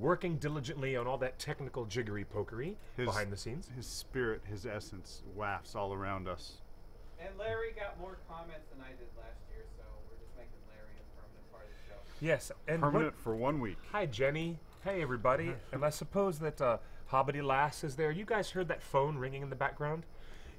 working diligently on all that technical jiggery-pokery behind the scenes. His spirit, his essence wafts all around us. And Larry got more comments than I did last year, so we're just making Larry a permanent part of the show. Yes, and Permanent for 1 week. Hi, Jenny. Hey, everybody. And I suppose that Hobbity Lass is there. You guys heard that phone ringing in the background?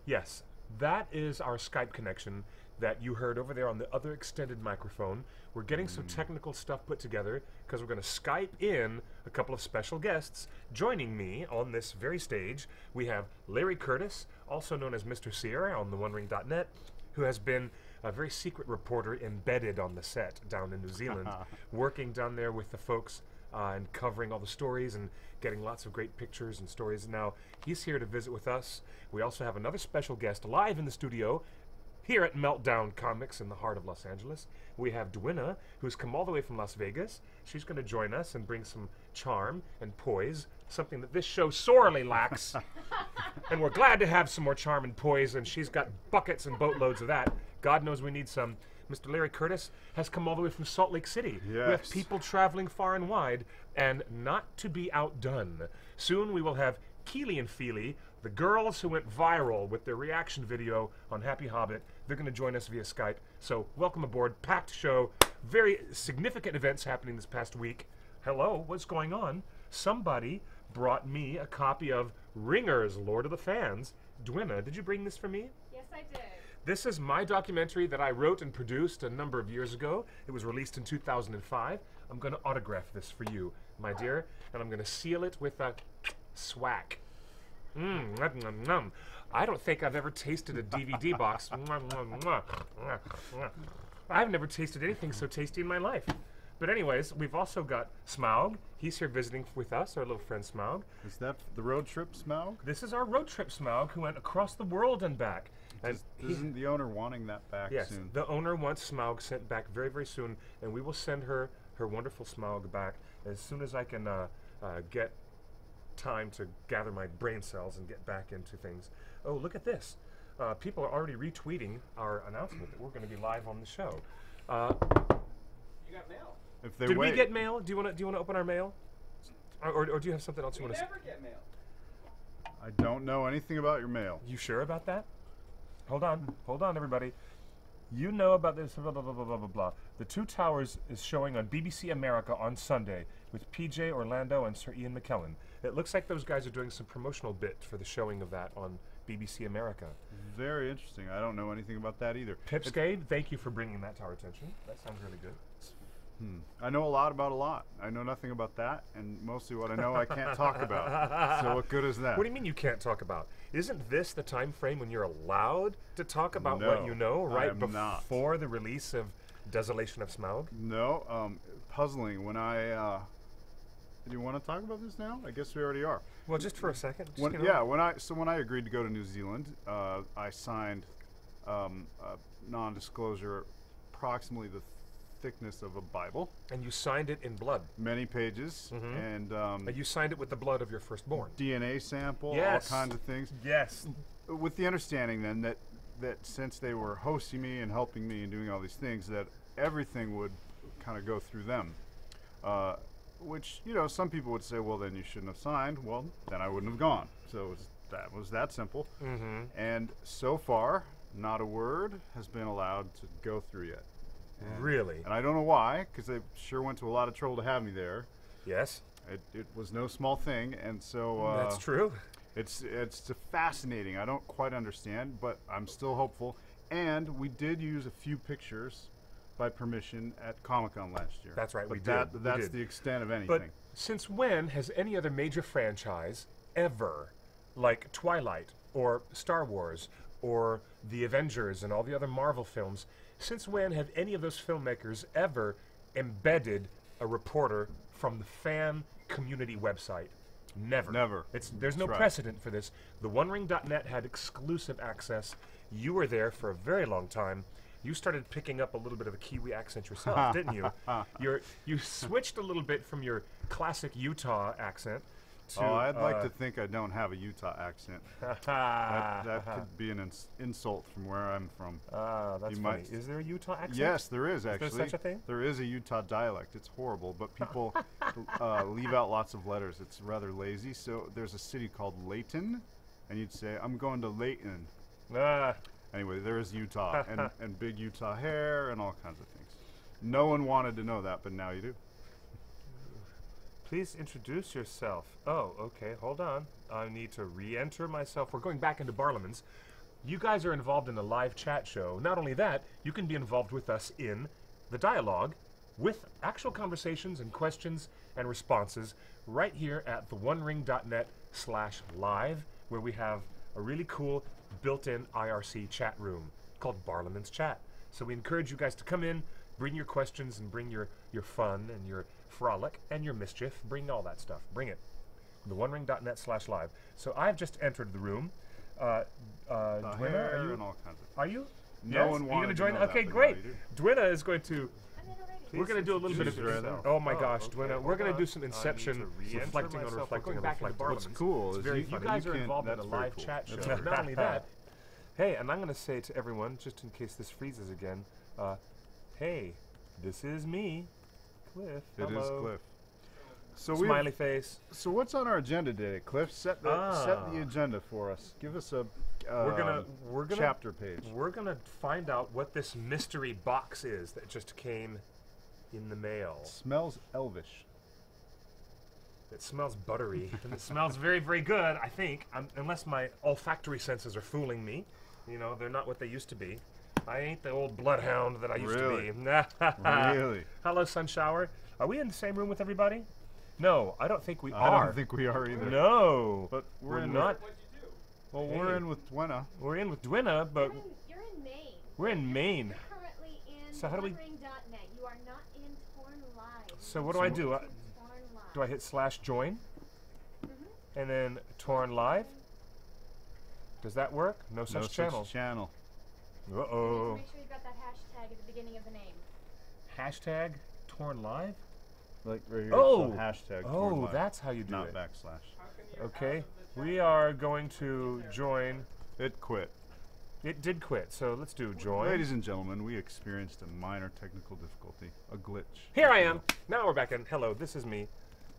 Yes, that is our Skype connection that you heard over there on the other extended microphone. We're getting some technical stuff put together because we're going to Skype in a couple of special guests. Joining me on this very stage, we have Larry Curtis, also known as Mr. Sierra on TheOneRing.net, who has been a very secret reporter embedded on the set down in New Zealand, working down there with the folks and covering all the stories and getting lots of great pictures and stories. Now, he's here to visit with us. We also have another special guest live in the studio here at Meltdown Comics in the heart of Los Angeles. We have Dwina, who's come all the way from Las Vegas. She's going to join us and bring some charm and poise, something that this show sorely lacks. And we're glad to have some more charm and poise, and she's got buckets and boatloads of that. God knows we need some. Mr. Larry Curtis has come all the way from Salt Lake City. Yes. We have people traveling far and wide, and not to be outdone. Soon we will have Keely and Feely, the girls who went viral with their reaction video on Happy Hobbit. They're going to join us via Skype. So welcome aboard. Packed show. Very significant events happening this past week. Hello, what's going on? Somebody brought me a copy of Ringer's Lord of the Fans. Dwina, did you bring this for me? Yes, I did. This is my documentary that I wrote and produced a number of years ago. It was released in 2005. I'm going to autograph this for you, my dear, and I'm going to seal it with a swag. I don't think I've ever tasted a DVD box. I've never tasted anything so tasty in my life. But anyways, we've also got Smaug. He's here visiting with us, our little friend Smaug. Is that the road trip, Smaug? This is our road trip Smaug, who went across the world and back. And Isn't the owner wanting that back yes, soon? the owner wants Smaug sent back very, very soon, and we will send her wonderful Smaug back as soon as I can get time to gather my brain cells and get back into things. Oh, look at this. People are already retweeting our announcement that we're going to be live on the show. You got mail. If they Did wait. we get mail? Do you want to open our mail? Or do you have something else you We want to say? never get mail. I don't know anything about your mail. You sure about that? Hold on, everybody. You know about this, blah, blah, blah, blah, blah, blah, blah. The Two Towers is showing on BBC America on Sunday with PJ Orlando and Sir Ian McKellen. It looks like those guys are doing some promotional bit for the showing of that on BBC America. Very interesting. I don't know anything about that either. Pipscade, thank you for bringing that to our attention. That sounds really good. I know a lot about a lot. I know nothing about that, and mostly what I know I can't talk about. So what good is that? What do you mean you can't talk about? Isn't this the time frame when you're allowed to talk about No, what you know I right am not. before the release of Desolation of Smaug? No, puzzling. When I, do you want to talk about this now? I guess we already are. Well, just for a second. Just, When, you know. yeah, when I agreed to go to New Zealand, I signed a non-disclosure, approximately the thickness of a Bible, And you signed it in blood. many pages, and You signed it with the blood of your firstborn. DNA sample, Yes. all kinds of things. Yes. With the understanding then that since they were hosting me and helping me and doing all these things, that everything would kind of go through them. Which, you know, some people would say, well, then you shouldn't have signed. Well, then I wouldn't have gone. So that was that simple. And so far, not a word has been allowed to go through yet. Really? And I don't know why, because they sure went to a lot of trouble to have me there. Yes. It was no small thing, and so That's true. It's fascinating. I don't quite understand, but I'm still hopeful. And we did use a few pictures by permission at Comic-Con last year. That's right, But we did. That's the extent of anything. But since when has any other major franchise ever, like Twilight or Star Wars or the Avengers and all the other Marvel films, since when have any of those filmmakers ever embedded a reporter from the fan community website? Never. Never. There's no That's right. precedent for this. TheOneRing.net had exclusive access. You were there for a very long time. You started picking up a little bit of a Kiwi accent yourself, didn't you? You switched a little bit from your classic Utah accent to. Oh, I'd like to think I don't have a Utah accent. that could be an insult from where I'm from. That's You funny. might- Is there a Utah accent? Yes, there is actually. Is there such a thing? There is a Utah dialect. It's horrible, but people leave out lots of letters. It's rather lazy. So there's a city called Layton, and you'd say, "I'm going to Layton." Anyway, there is Utah, and big Utah hair, and all kinds of things. No one wanted to know that, but now you do. Please introduce yourself. Oh, okay, hold on. I need to re-enter myself. We're going back into Barlamans. You guys are involved in a live chat show. Not only that, you can be involved with us in the dialogue with actual conversations and questions and responses right here at TheOneRing.net/live, where we have a really cool built-in IRC chat room called Barlamans Chat. So we encourage you guys to come in, bring your questions, and bring your fun and your frolic and your mischief. Bring all that stuff. Bring it. TheOneRing.net/live. So I've just entered the room. Dwina, are you? And all kinds of Are you? No Yes? one You wanted gonna to join? know that, Okay, but now great. you do. Dwina is going to. I'm in already. We're going to do a little bit of. introduce yourself. Oh my Oh, gosh, okay, Dwina! We're hold going to do on. some I need Inception, to re-enter reflecting on myself. reflecting on Going back into reflecting. What's cool It's is very you funny. guys You guys are can- involved in a that's very live cool. chat That's show. very Not only that, hey, and I'm going to say to everyone, just in case this freezes again, hey, this is me, Cliff. It is Hello. Cliff. So Smiley face. So what's on our agenda today, Cliff? Set the agenda for us. Give us a We're gonna chapter page. We're gonna find out what this mystery box is that just came in the mail. Smells elvish. It smells buttery, and it smells very, very good. I think, unless my olfactory senses are fooling me. You know, they're not what they used to be. I ain't the old bloodhound that I used Really? to be. Really? Hello, Sunshower. Are we in the same room with everybody? No, I don't think we I are. don't think we are either. No, But we're in not. What'd you do? Well, Hey. we're in with Dwina. We're in with Dwina, but You're in Maine. we're in Maine. You're currently in So how do we- TheOneRing.net. You are not in Torn Live. So what do I do? Torn Live. Do I hit /join? Mm-hmm. And then Torn Live? Does that work? No such channel. channel. You need to Uh-oh. make sure you've got that hashtag at the beginning of the name. Hashtag Torn Live? Like right here. Oh! it's a hashtag. Oh, Torn Live, that's how you do not it. backslash. How come you're Okay. out of the We chat? are going to join. It quit. It did quit, so let's do join. Ladies and gentlemen, we experienced a minor technical difficulty, a glitch. Here I am. Now we're back in. Hello, this is me.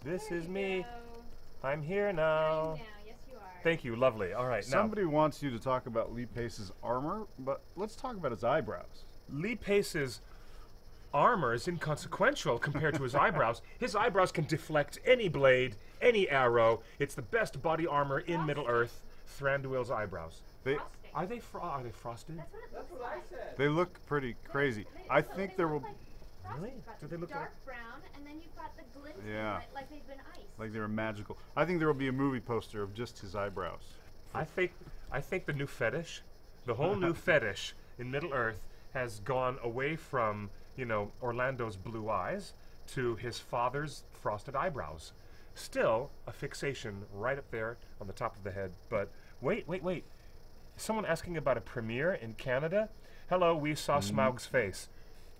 This There is you me. go. I'm here You're now. in now. Yes, you are. Thank you, lovely. All right, Somebody wants you to talk about Lee Pace's armor, but let's talk about his eyebrows. now Lee Pace's armor is inconsequential compared to his eyebrows. His eyebrows can deflect any blade, any arrow. It's the best body armor in Middle Earth. Thranduil's eyebrows. They Frosting. Are they frosted? That's what it That's looks what I like. said. they look pretty crazy. They- I no, think they there look will like frosting. Really? You've got Do the they look dark like- brown, and then you've got the glint, Yeah. like they've been iced. like they're magical. I think there will be a movie poster of just his eyebrows. I think the new fetish, the whole new fetish in Middle Earth has gone away from, you know, Orlando's blue eyes to his father's frosted eyebrows. Still a fixation right up there on the top of the head. But wait. Someone asking about a premiere in Canada? Hello, we saw Smaug's face.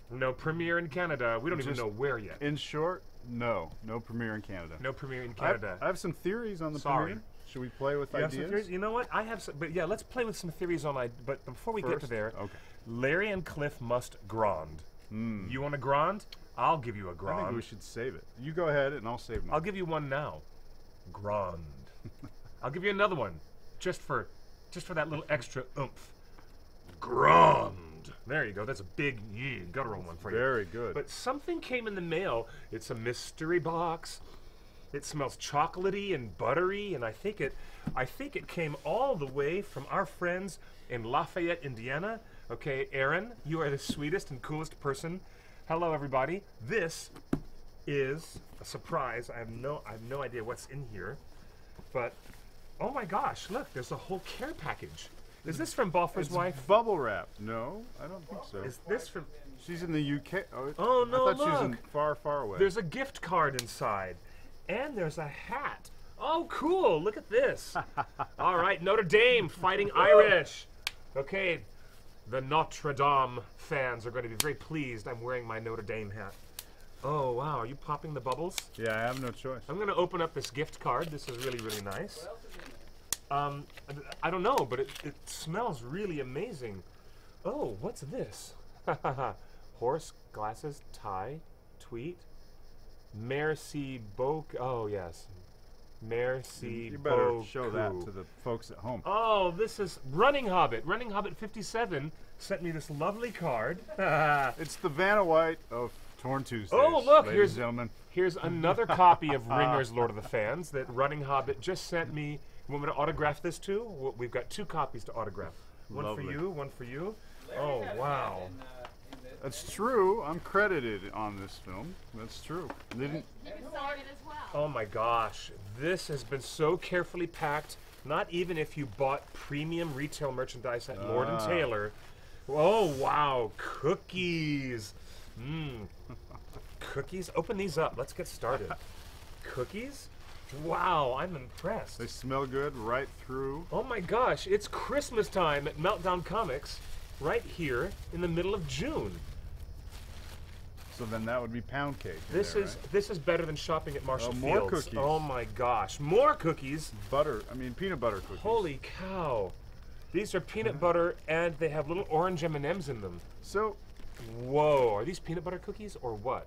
No premiere in Canada. We don't even Just know where yet. In short, no premiere in Canada. No premiere in I have- Canada. I have some theories on the Sorry. premiere. Should we play with You have some ideas? theories? You know what? I have some, but yeah, let's play with some theories on. But before we get to First? there, Okay. Larry and Cliff must grond. You want a grond? I'll give you a I think grond. we should save it. You go ahead, and I'll save mine. I'll give you one now. Grond. I'll give you another one, just for that little extra oomph. Grond. There you go. That's a big guttural one for you. Very good. But something came in the mail. It's a mystery box. It smells chocolatey and buttery, and I think it came all the way from our friends in Lafayette, Indiana. Okay, Aaron, you are the sweetest and coolest person. Hello, everybody. This is a surprise. I have no idea what's in here, but oh my gosh, look! There's a whole care package. Is this from Balfour's It's wife? bubble wrap. No, I don't think so. Is this from? She's in the UK. Oh, no, I thought she was in look. far, far away. There's a gift card inside, and there's a hat. Oh, cool! Look at this. All right, Notre Dame fighting Irish. Okay, the Notre Dame fans are going to be very pleased I'm wearing my Notre Dame hat. Oh, wow. Are you popping the bubbles? Yeah, I have no choice. I'm going to open up this gift card. This is really, really nice. What else is in there? I don't know, but it smells really amazing. Oh, what's this? Horse, glasses, tie, tweet. Merci beaucoup. Oh, yes. Merci You better beaucoup. show that to the folks at home. Oh, this is Running Hobbit. Running Hobbit 57 sent me this lovely card. It's the Vanna White of Torn Tuesdays. Oh, look, ladies here's- and gentlemen. Here's another copy of Ringer's Lord of the Fans that Running Hobbit just sent me. You want me to autograph this too? We've got 2 copies to autograph. One Lovely. for you, one for you. Larry Oh, had a wow. hand in this. That's true. I'm credited on this film. That's true. They didn't. You can sign it as well. Oh my gosh, this has been so carefully packed. Not even if you bought premium retail merchandise at Lord and Taylor. Oh wow, cookies. Cookies? Open these up. Let's get started. Cookies? Wow, I'm impressed. They smell good right through. Oh my gosh, it's Christmas time at Meltdown Comics right here in the middle of June. So then that would be pound cake. in This there, is right? this is better than shopping at Marshall more Fields. cookies. Oh my gosh, more cookies. butter. I mean peanut butter cookies. Holy cow. These are peanut butter and they have little orange M&Ms in them. So Whoa, are these peanut butter cookies or what?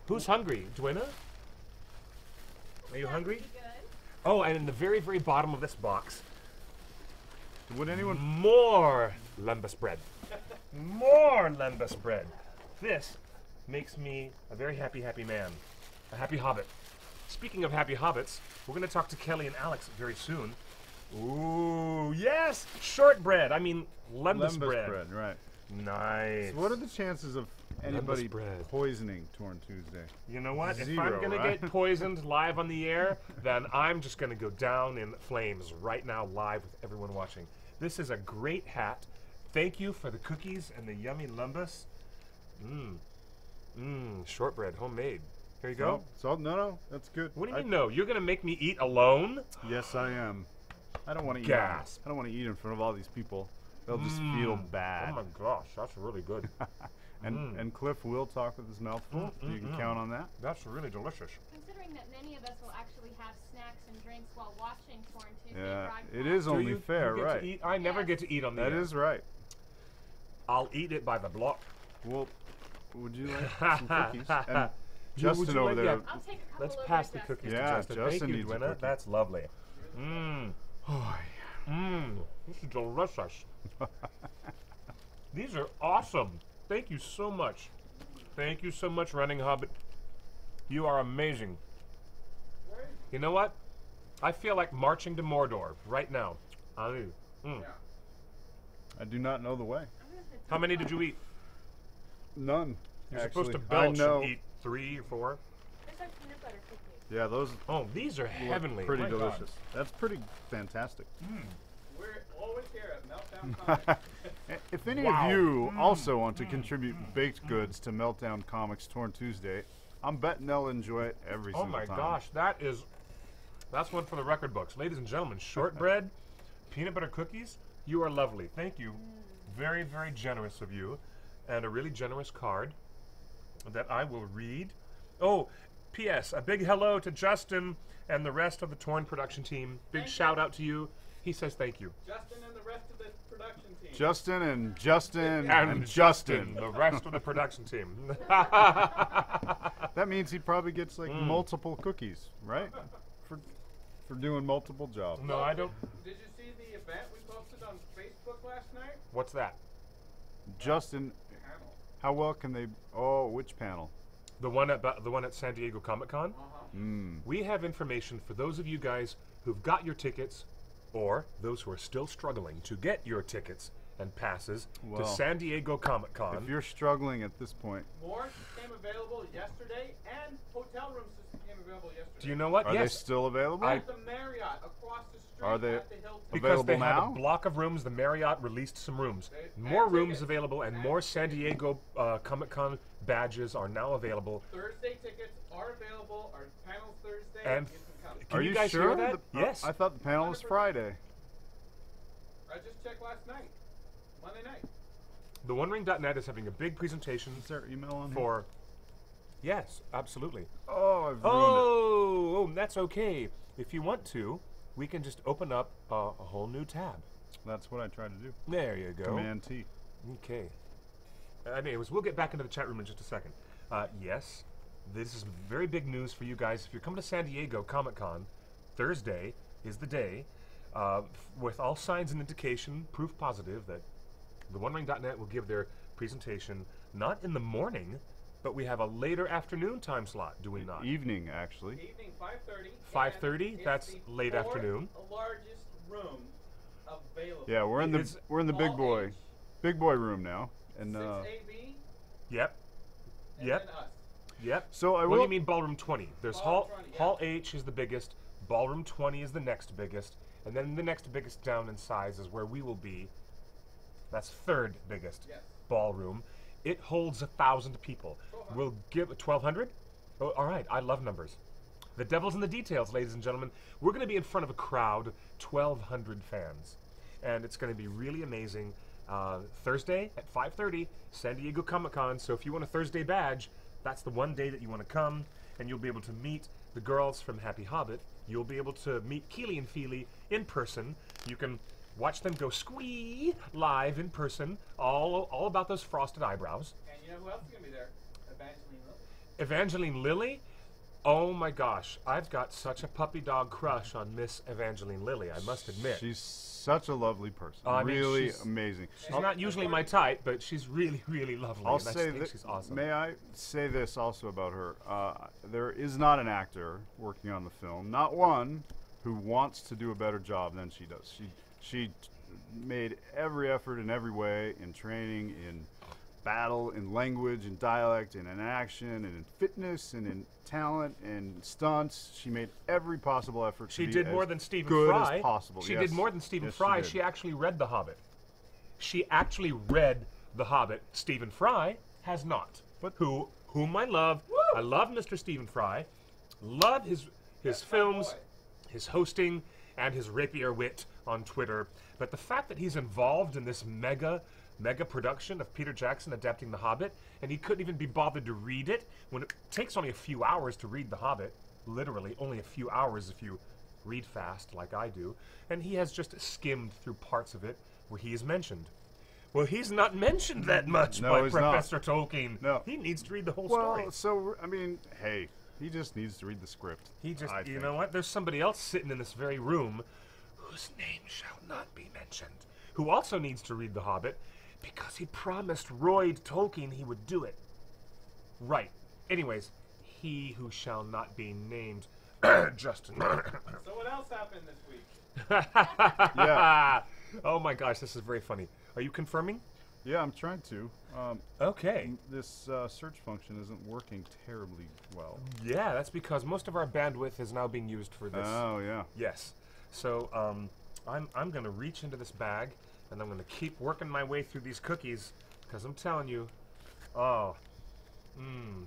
Who's hungry? Dwayna? Are you hungry? Pretty good. Oh, and in the very, very bottom of this box, would anyone? more lembas bread. More lembas bread. This makes me a very happy, happy man. A happy hobbit. Speaking of happy hobbits, we're going to talk to Kelly and Alex very soon. Ooh, yes! Shortbread. I mean, lembas bread. Right. Nice. So what are the chances of anybody bread. poisoning Torn Tuesday? You know what? if I'm Zero, going right? to get poisoned live on the air, then I'm just going to go down in flames right now live with everyone watching. This is a great hat. Thank you for the cookies and the yummy lembas. Shortbread, homemade. Here you go. No, that's good. What do you mean no? You're going to make me eat alone? Yes, I am. I don't want to eat. Gasp. I don't want to eat in front of all these people. They'll just feel bad. Oh my gosh, that's really good. And Cliff will talk with his mouth full. You can count on that. That's really delicious. Considering that many of us will actually have snacks and drinks while watching Torn Tuesday Yeah, broadcast. it is Do only you fair, get to right? eat? I never Yes. get to eat on the That air. is right. I'll eat it by the block. Well, would you like some cookies? And Yeah, would Justin you over like- there. yeah. I'll take a couple Let's over pass to the Justin. cookies Yeah, to Justin. Justin Thank you, needs a Dwayna. cookie. That's lovely. Oh, This is delicious. These are awesome. Thank you so much. Thank you so much, Running Hobbit. You are amazing. You know what? I feel like marching to Mordor right now. I do. I do not know the way. How many did you eat? None. You're actually. supposed to I belch know. and eat 3 or 4. There's our peanut butter cookies. Yeah, those Oh, these are look heavenly. pretty My God. delicious. That's pretty fantastic. We're always here at Meltdown Comics. If any Wow. of you also want to contribute baked goods to Meltdown Comics Torn Tuesday, I'm betting they'll enjoy it every Oh single my time. gosh, that's one for the record books. Ladies and gentlemen, shortbread, peanut butter cookies, you are lovely. Thank you. Very, very generous of you. And a really generous card that I will read. Oh, P.S. A big hello to Justin and the rest of the Torn production team. Big Thank shout you. out to you. He says thank you. Justin and the rest of the production team. Justin and Justin and Justin. the rest of the production team. That means he probably gets like multiple cookies, right? For doing multiple jobs. No, I don't. Did you see the event we posted on Facebook last night? What's that? Justin, Panel. how well can they? Oh, which panel? The one at San Diego Comic-Con? Uh-huh. We have information for those of you guys who've got your tickets or those who are still struggling to get your tickets and passes Well, to San Diego Comic-Con. If you're struggling at this point, More came available yesterday, and hotel rooms just came available yesterday. Do you know what? are they Yes, still available? At the Marriott across the street Are they- at the Hilton. because they available had now? a block of rooms. The Marriott released some rooms. They- More and rooms tickets. available, and And more San Diego Comic-Con badges are now available. Thursday tickets are available. Our panel's Thursday. And You can come. Can Are you you guys sure? hear that? Yes. I thought the panel was 100%. Friday. I just checked last night. Monday night. TheOneRing.net is having a big presentation Is there email on here? for. Yes, absolutely. Oh, I've ruined Oh, that's okay. If you want to, we can just open up a whole new tab. it. That's what I tried to do. There you go. Command T. Okay. Anyways, we'll get back into the chat room in just a second. Yes, this is very big news for you guys. If you're coming to San Diego Comic-Con, Thursday is the day, with all signs and indication, proof positive that TheOneRing.net will give their presentation not in the morning, but we have a later afternoon time slot, do we not? Evening, actually. Evening 5:30. 5:30? and That's it's the late fourth afternoon. Largest room available. Yeah, we're in It's the all big age. boy room now, and 6AB Yep. and Yep. then us. Yep. so I What do will. you mean Ballroom 20? There's Ballroom 20, yeah. Hall H is the biggest, Ballroom 20 is the next biggest, and then the next biggest down in size is where we will be. That's third biggest Yes. ballroom. It holds 1,000 people. 1,200. We'll give 1,200? Oh, all right. I love numbers. The devil's in the details, ladies and gentlemen. We're going to be in front of a crowd, 1,200 fans, and it's going to be really amazing. Thursday at 5:30, San Diego Comic-Con. So if you want a Thursday badge, that's the one day that you want to come, and you'll be able to meet the girls from Happy Hobbit. You'll be able to meet Keely and Feely in person. You can watch them go squee live in person, all about those frosted eyebrows. And you know who else is going to be there? Evangeline Lilly. Evangeline Lilly? Oh my gosh, I've got such a puppy dog crush on Miss Evangeline Lilly, I must admit. She's such a lovely person. I mean, really she's- amazing. She's not usually my type, but she's really, really lovely. I'll and I say think that. she's awesome. May I say this also about her? There is not an actor working on the film, not one, who wants to do a better job than she does. She made every effort in every way, in training, in battle, in language, in dialect, and in action, and in fitness, and in talent, and stunts. She made every possible effort. She to be did as more than Stephen good Fry. as possible. She Yes. did more than Stephen Yes, Fry. did. She actually read The Hobbit. She actually read The Hobbit. Stephen Fry has not. But- Whom I love. I love Mr. Stephen Fry. Love his films, boy. his hosting, and his rapier wit on Twitter. But the fact that he's involved in this mega production of Peter Jackson adapting The Hobbit, and he couldn't even be bothered to read it, when it takes only a few hours to read The Hobbit, literally only a few hours if you read fast like I do, and he has just skimmed through parts of it where he is mentioned. Well, he's not mentioned that much No, by he's not. Professor Tolkien. No. He needs to read the whole Well, story. so I mean, hey, he just needs to read the script. He just, I you think. know what? There's somebody else sitting in this very room whose name shall not be mentioned, who also needs to read The Hobbit because he promised Roy Tolkien he would do it. Right. Anyways, he who shall not be named, Justin. So what else happened this week? Yeah. Oh my gosh, this is very funny. Are you confirming? Yeah, I'm trying to. Okay. This search function isn't working terribly well. Yeah, that's because most of our bandwidth is now being used for this. Oh yeah. Yes. So I'm going to reach into this bag, and I'm going to keep working my way through these cookies, because I'm telling you,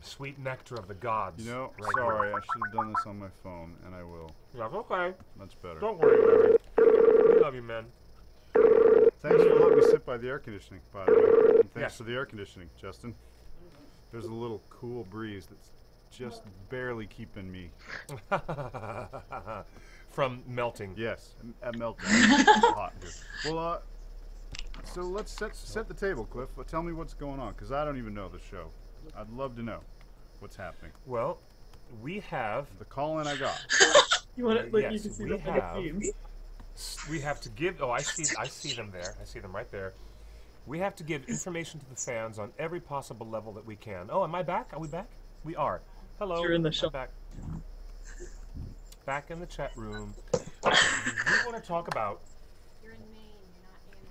sweet nectar of the gods. You know, right sorry, here. I should have done this on my phone, and I will. That's okay. Much better. Don't worry about it. We love you, man. Thanks for letting me sit by the air conditioning, by the way. And thanks Yes. for the air conditioning, Justin. There's a little cool breeze that's just barely keeping me. From melting. Yes, at melting. It's hot here. Well, so let's set the table, Cliff. Tell me what's going on, because I don't even know the show. I'd love to know what's happening. Well, we have The call-in I got. You want to, like, yes, you can see we the have- scenes. we have to give. Oh, I see them there. I see them right there. We have to give information to the fans on every possible level that we can. Oh, am I back? Are we back? We are. Hello. You're in the I'm show. back. Back in the chat room. We want to talk about. You're in Maine. You're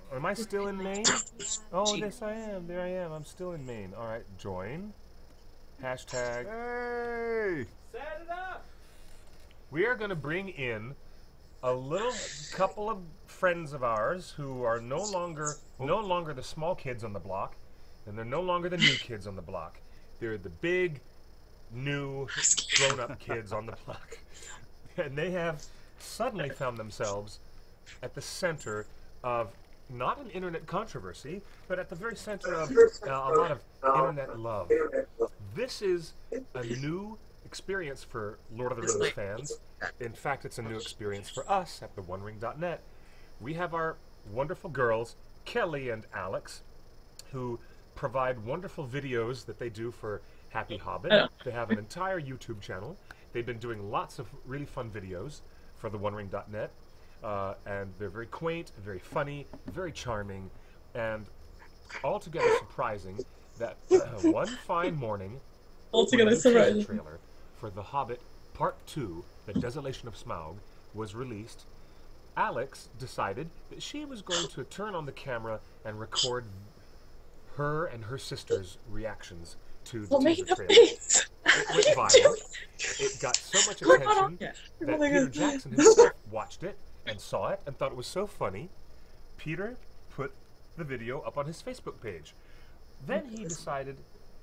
not in. Am I still in Maine? Yeah. Oh, yes, I am. There I am. I'm still in Maine. All right, join. Hashtag. Hey! Set it up! We are going to bring in a little couple of friends of ours who are no longer the small kids on the block, and they're no longer the new kids on the block. They're the big, new, grown-up kids on the block, and they have suddenly found themselves at the center of not an internet controversy, but at the very center of a lot of internet love. This is a new experience for Lord of the Rings fans. In fact, it's a new experience for us at TheOneRing.net. We have our wonderful girls, Kelly and Alex, who provide wonderful videos that they do for Happy Hobbit. They have an entire YouTube channel. They've been doing lots of really fun videos for TheOneRing.net. And they're very quaint, very funny, very charming, and altogether surprising that one fine morning, Altogether when the surprising. teaser trailer for The Hobbit Part 2, The Desolation of Smaug, was released, Alex decided that she was going to turn on the camera and record her and her sister's reactions to the teaser trailer. It went viral. It got so much attention that Peter Jackson himself watched it and saw it and thought it was so funny. Peter put the video up on his Facebook page. Then he decided,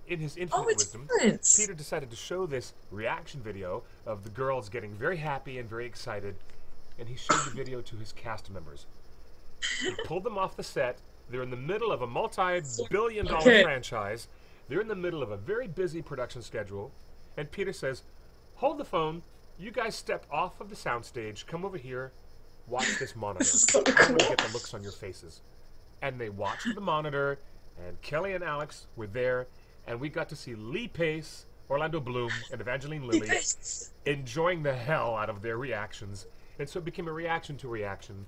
in his infinite wisdom, Peter decided to show this reaction video of the girls getting very happy and very excited, and he showed the video to his cast members. He pulled them off the set. They're in the middle of a multi-billion-dollar franchise. They're in the middle of a very busy production schedule, and Peter says, "Hold the phone. You guys step off of the soundstage. Come over here. Watch this monitor. I'm going to get the looks on your faces." And they watched the monitor, and Kelly and Alex were there, and we got to see Lee Pace, Orlando Bloom, and Evangeline Lilly enjoying the hell out of their reactions. And so it became a reaction to reaction.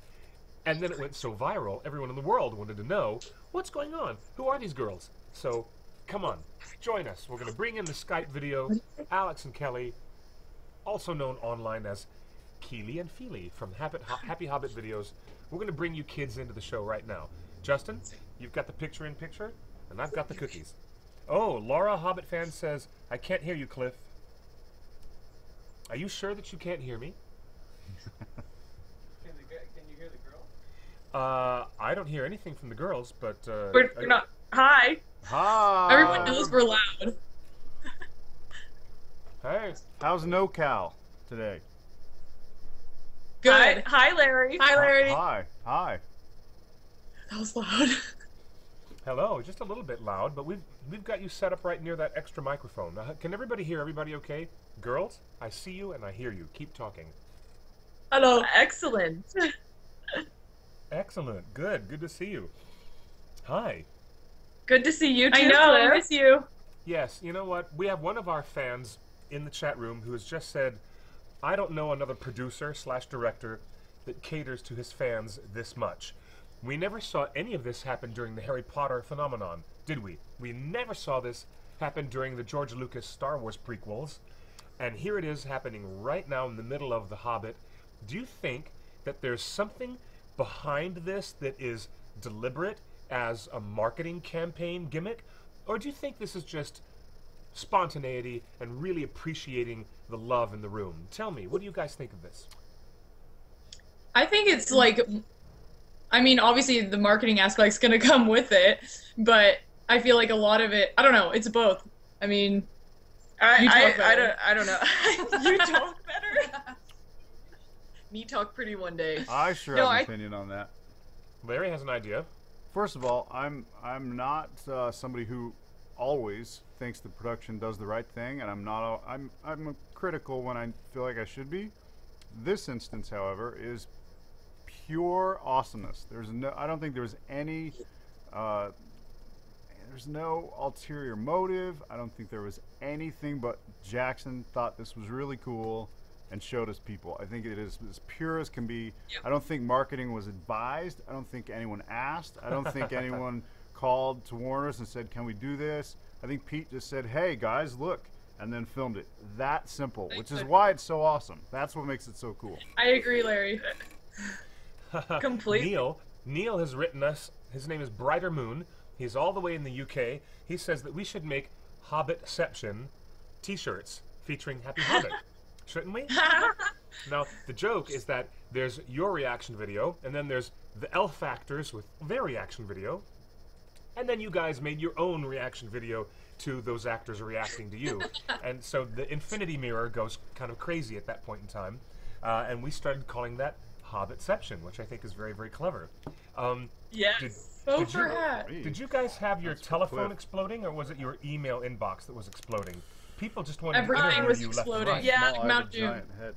And then it went so viral, everyone in the world wanted to know, what's going on? Who are these girls? So, come on, join us. We're going to bring in the Skype video, Alex and Kelly, also known online as Keely and Feely from Happy Hobbit videos. We're going to bring you kids into the show right now. Justin, you've got the picture-in-picture, and I've got the cookies. Oh, Laura, Hobbit fan, says, "I can't hear you, Cliff." Are you sure that you can't hear me? Can you hear the girl? I don't hear anything from the girls, but... We're not. Hi. Hi. Everyone knows we're loud. Hey. How's NoCal today? Good. Hi, Larry. Hi, Larry. Hi. Hi. That was loud. Hello, just a little bit loud, but we've got you set up right near that extra microphone. Can everybody hear everybody okay? Girls, I see you and I hear you. Keep talking. Hello. Excellent. Excellent. Good to see you. Hi. Good to see you too. I know. I miss you. Yes, you know what? We have one of our fans in the chat room who has just said, "I don't know another producer/director that caters to his fans this much." We never saw any of this happen during the Harry Potter phenomenon, did we? We never saw this happen during the George Lucas Star Wars prequels. And here it is happening right now in the middle of The Hobbit. Do you think that there's something behind this that is deliberate as a marketing campaign gimmick? Or do you think this is just spontaneity and really appreciating the love in the room? Tell me, what do you guys think of this? I think it's like, I mean, obviously the marketing aspect's gonna come with it, but I feel like a lot of it, I don't know, it's both. I mean, I don't know. You talk better. Me talk pretty one day. I sure have an opinion on that. Larry has an idea. First of all, I'm not somebody who always thinks the production does the right thing, and I'm critical when I feel like I should be. This instance, however, is pure awesomeness. I don't think there was any there's no ulterior motive. I don't think there was anything but Jackson thought this was really cool and showed us people. I think it is as pure as can be. Yep. I don't think marketing was advised. I don't think anyone asked. I don't think anyone called to warn us and said, "Can we do this?" I think Pete just said, "Hey guys, look," and then filmed it. That simple, which is why it's so awesome. That's what makes it so cool. I agree, Larry. Completely. Neil has written us, his name is Brighter Moon. He's all the way in the UK. He says that we should make Hobbitception t-shirts featuring Happy Hobbit. Shouldn't we? Now, the joke is that there's your reaction video, and then there's the elf factors with their reaction video, and then you guys made your own reaction video to those actors reacting to you. And so the infinity mirror goes kind of crazy at that point in time, and we started calling that Hobbitception, which I think is very, very clever. Yes. Vote Did for you- hat. Did you guys have your That's for telephone Cliff. exploding, or was it your email inbox that was exploding? People just wanted Everything to interview was you left and exploding. right. Yeah. Small, I have Mount a Doom. giant head.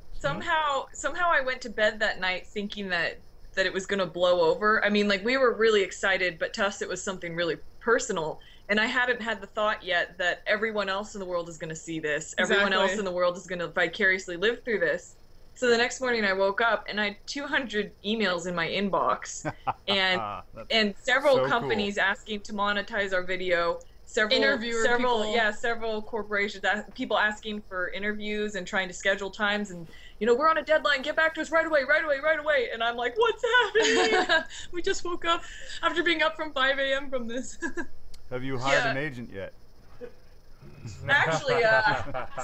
Somehow I went to bed that night thinking that it was gonna blow over. I mean, like, we were really excited, but to us it was something really personal. And I hadn't had the thought yet that everyone else in the world is gonna see this. Everyone else Exactly. in the world is gonna vicariously live through this. So the next morning I woke up and I had 200 emails in my inbox, and That's and several so companies asking to monetize our video. Several several corporations, people asking for interviews and trying to schedule times, and we're on a deadline. Get back to us right away. And I'm like, what's happening? We just woke up after being up from 5 a.m. from this. Have you hired Yeah. an agent yet? Actually,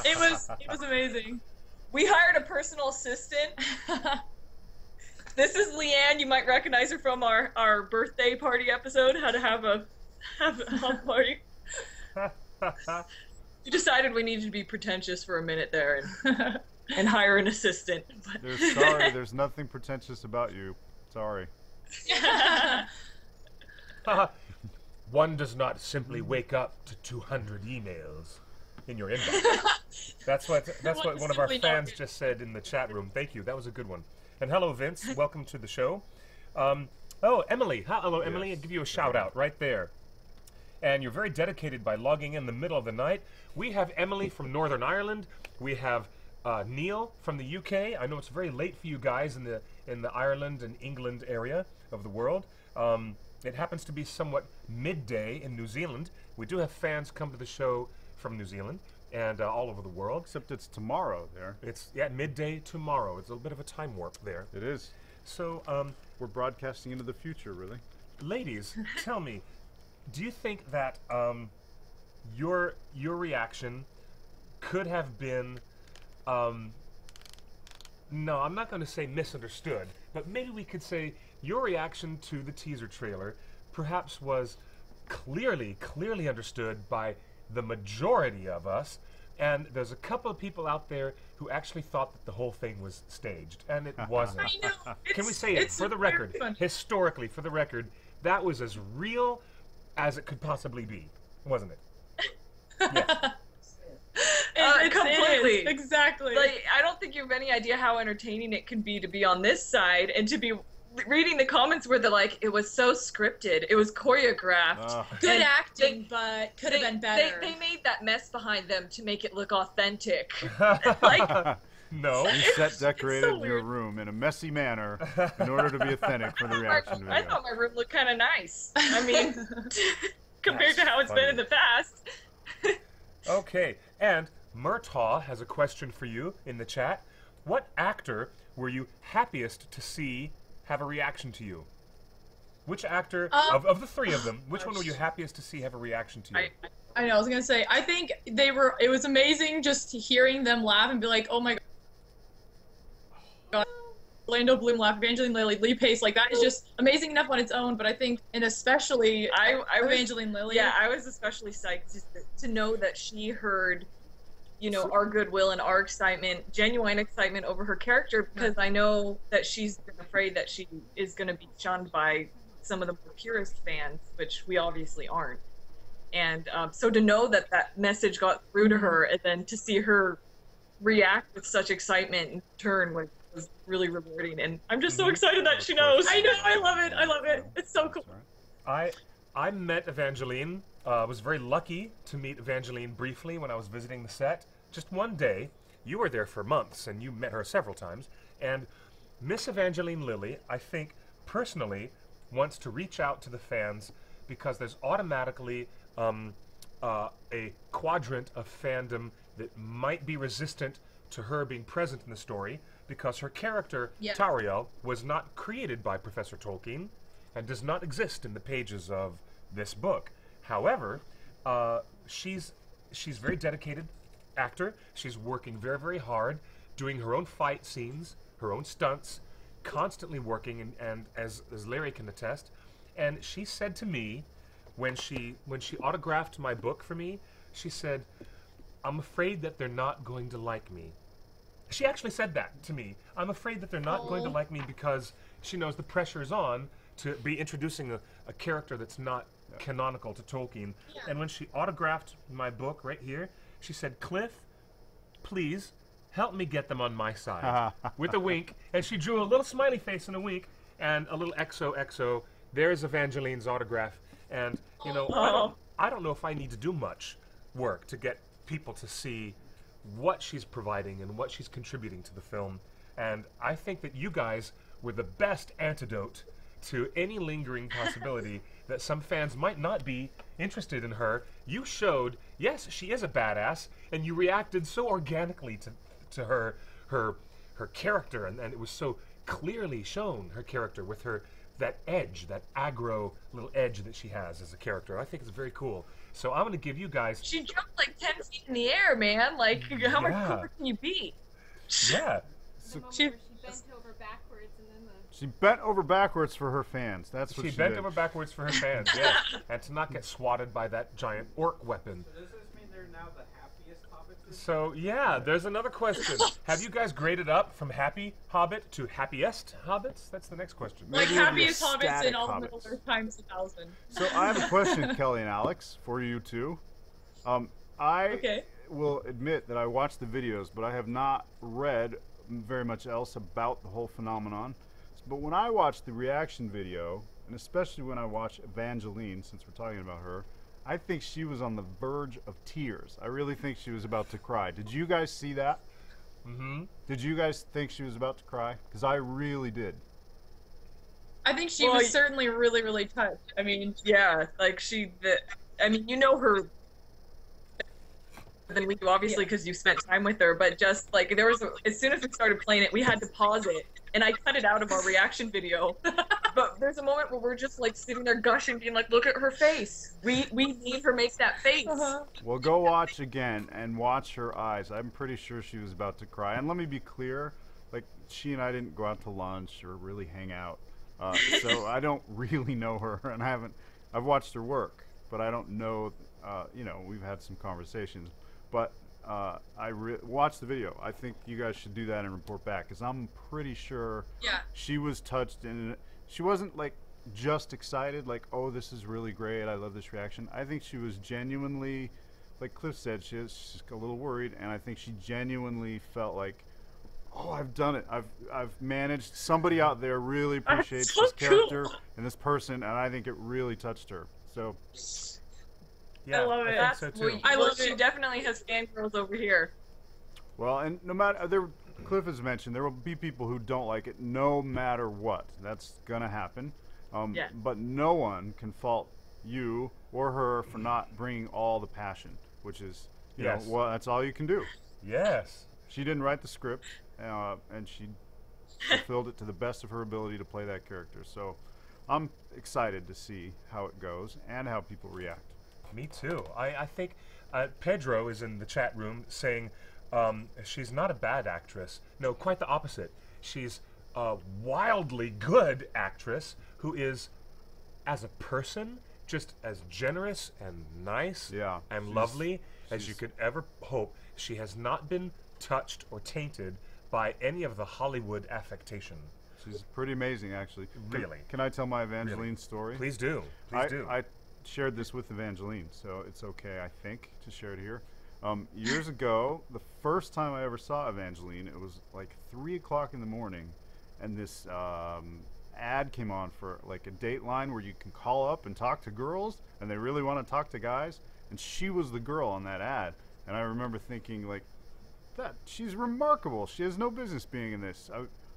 It was amazing. we hired a personal assistant. This is Leanne. You might recognize her from our birthday party episode, how to have a hot party. We decided we needed to be pretentious for a minute there and hire an assistant. But Sorry, there's nothing pretentious about you. Sorry. One does not simply wake up to 200 emails in your inbox. That's what one of our Simply not fans good. just said in the chat room. Thank you. That was a good one. And hello, Vince. Welcome to the show. Emily. Hello, Emily. Yes. I'll give you a shout out right there. And you're very dedicated by logging in the middle of the night. We have Emily from Northern Ireland. We have Neil from the UK. I know it's very late for you guys in the Ireland and England area of the world. It happens to be somewhat midday in New Zealand. We do have fans come to the show from New Zealand and all over the world. Except it's tomorrow there. It's midday tomorrow. It's a little bit of a time warp there. It is. So, We're broadcasting into the future, really. ladies, tell me, do you think that your reaction could have been no, I'm not going to say misunderstood, but maybe we could say your reaction to the teaser trailer perhaps was clearly understood by the majority of us, and there's a couple of people out there who actually thought that the whole thing was staged, and it wasn't. I know. Can we say it for the record, historically, for the record, that was as real as it could possibly be, wasn't it? Yes. It Completely. is. Exactly. like, I don't think you have any idea how entertaining it can be to be on this side and to be reading the comments where they're like, it was so scripted, it was choreographed. Good And acting, but could have been better. They made that mess behind them to make it look authentic. No. You set decorated so your weird. room in a messy manner in order to be authentic for the reaction video. I thought my room looked kind of nice. I mean, compared to how it's been in the past. Okay, and Murtaugh has a question for you in the chat. What actor were you happiest to see have a reaction to you? Which actor, of the three of them, which one were you happiest to see have a reaction to you? I know. I was gonna say. I think it was amazing just hearing them laugh and be like, "Oh my god!" Orlando Bloom laugh, Evangeline Lilly, Lee Pace, like that is just amazing enough on its own. But I think, and especially I was, Evangeline Lilly. Yeah, I was especially psyched to know that she heard, our goodwill and our excitement, genuine excitement over her character, because I know that she's been afraid that she is going to be shunned by some of the more purist fans, which we obviously aren't. And so to know that message got through to her, and then to see her react with such excitement in turn was really rewarding. And I'm just so excited that she knows. I know. I love it. It's so cool. I met Evangeline. Was very lucky to meet Evangeline briefly when I was visiting the set. Just one day. You were there for months, and you met her several times. And Miss Evangeline Lilly, I think, personally, wants to reach out to the fans because there's automatically a quadrant of fandom that might be resistant to her being present in the story because her character, Tauriel, was not created by Professor Tolkien and does not exist in the pages of this book. However, she's very dedicated actor. She's working very, very hard, doing her own fight scenes, her own stunts, constantly working, and as Larry can attest. And she said to me, when she autographed my book for me, she said, "I'm afraid that they're not going to like me." She actually said that to me. I'm afraid that they're not going to like me because she knows the pressure is on to be introducing a character that's not canonical to Tolkien. And when she autographed my book right here, she said, "Cliff, please help me get them on my side," with a wink. And she drew a little smiley face and a wink and a little XOXO. There's Evangeline's autograph. And, you know, I don't know if I need to do much work to get people to see what she's providing and what she's contributing to the film. And I think that you guys were the best antidote to any lingering possibility that some fans might not be interested in her. You showed, yes, she is a badass, and you reacted so organically to her character, and it was so clearly shown, her character, with her that edge, that aggro little edge that she has as a character. I think it's very cool. So I'm going to give you guys... She jumped like 10 feet in the air, man. Like, how much cooler can you be? Yeah. The moment where she bent over backwards and then the... She bent over backwards for her fans. That's what she bent did. over backwards for her fans, yes. And to not get swatted by that giant orc weapon. So does this mean they're now the happiest hobbits? So, yeah, there's another question. Have you guys graded up from happy hobbit to happiest hobbits? That's the next question. Like Maybe it'll be happiest hobbits ecstatic in all hobbits. Middle Earth times 1,000. So I have a question, Kelly and Alex, for you two. I will admit that I watched the videos, but I have not read very much else about the whole phenomenon. But when I watched the reaction video, and especially when I watched Evangeline, since we're talking about her, I think she was on the verge of tears. I really think she was about to cry. Did you guys see that? Mm-hmm. Did you guys think she was about to cry? Because I really did. I think she was certainly really, really touched. I mean, Yeah, like I mean, you know her than we do, obviously, because you spent time with her, but just like there was as soon as we started playing it, we had to pause it, and I cut it out of our reaction video. But there's a moment where we're just like sitting there gushing, being like, "Look at her face. We need her make that face." Well, go watch again and watch her eyes. I'm pretty sure she was about to cry. And let me be clear, like, she and I didn't go out to lunch or really hang out. So I don't really know her, and I've watched her work, but I don't know, you know, we've had some conversations. But watch the video. I think you guys should do that and report back, because I'm pretty sure she was touched, and she wasn't like just excited, like, oh, this is really great, I love this reaction. I think she was genuinely, like Cliff said, she's a little worried, and I think she genuinely felt like, oh, I've done it. I've managed. Somebody out there really appreciates this character and this person, and I think it really touched her. So. Yeah, I love it. think so too. I love She it. definitely has fangirls over here. Well, and no matter, Cliff has mentioned there will be people who don't like it, no matter what. That's gonna happen. But no one can fault you or her for not bringing all the passion, which is, you know, well, that's all you can do. Yes. She didn't write the script, and she fulfilled it to the best of her ability to play that character. So, I'm excited to see how it goes and how people react. Me too. I think Pedro is in the chat room saying she's not a bad actress. No, quite the opposite. She's a wildly good actress who is, as a person, just as generous and nice and lovely as you could ever hope. She has not been touched or tainted by any of the Hollywood affectation. She's pretty amazing, actually. Really. Can I tell my Evangeline story? Please do. Please do. I shared this with Evangeline, so it's okay, I think, to share it here. Years ago, the first time I ever saw Evangeline, it was like 3 o'clock in the morning, and this ad came on for like a Dateline where you can call up and talk to girls, and they really want to talk to guys, and she was the girl on that ad. And I remember thinking, like, she's remarkable. She has no business being in this.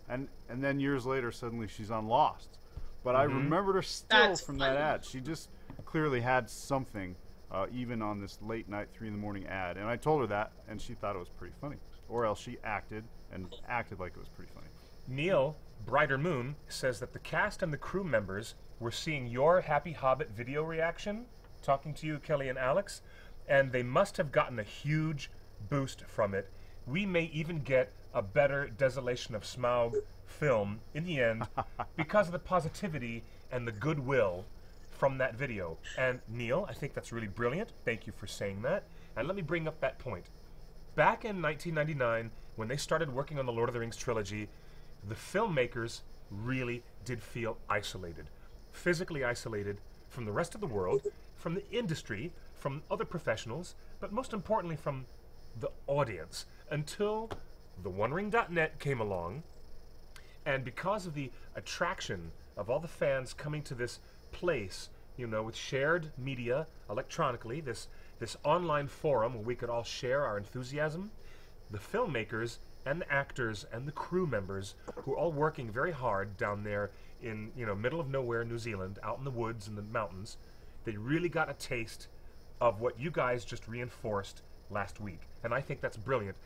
And then years later, suddenly she's on Lost. But I remembered her still from that ad. She just clearly had something, even on this late night 3 in the morning ad. And I told her that, and she thought it was pretty funny. Or else she acted like it was pretty funny. Neil, Brighter Moon, says that the cast and the crew members were seeing your Happy Hobbit video reaction, talking to you, Kelly and Alex, and they must have gotten a huge boost from it. We may even get a better Desolation of Smaug film in the end because of the positivity and the goodwill from that video. And Neil, I think that's really brilliant. Thank you for saying that. And let me bring up that point. back in 1999, when they started working on the Lord of the Rings trilogy, the filmmakers really did feel isolated, physically isolated from the rest of the world, from the industry, from other professionals, but most importantly from the audience, until TheOneRing.net came along. And because of the attraction of all the fans coming to this place, you know, with shared media electronically, this online forum where we could all share our enthusiasm, the filmmakers and the actors and the crew members who are all working very hard down there in, you know, middle of nowhere New Zealand, out in the woods and the mountains, they really got a taste of what you guys just reinforced last week. And I think that's brilliant.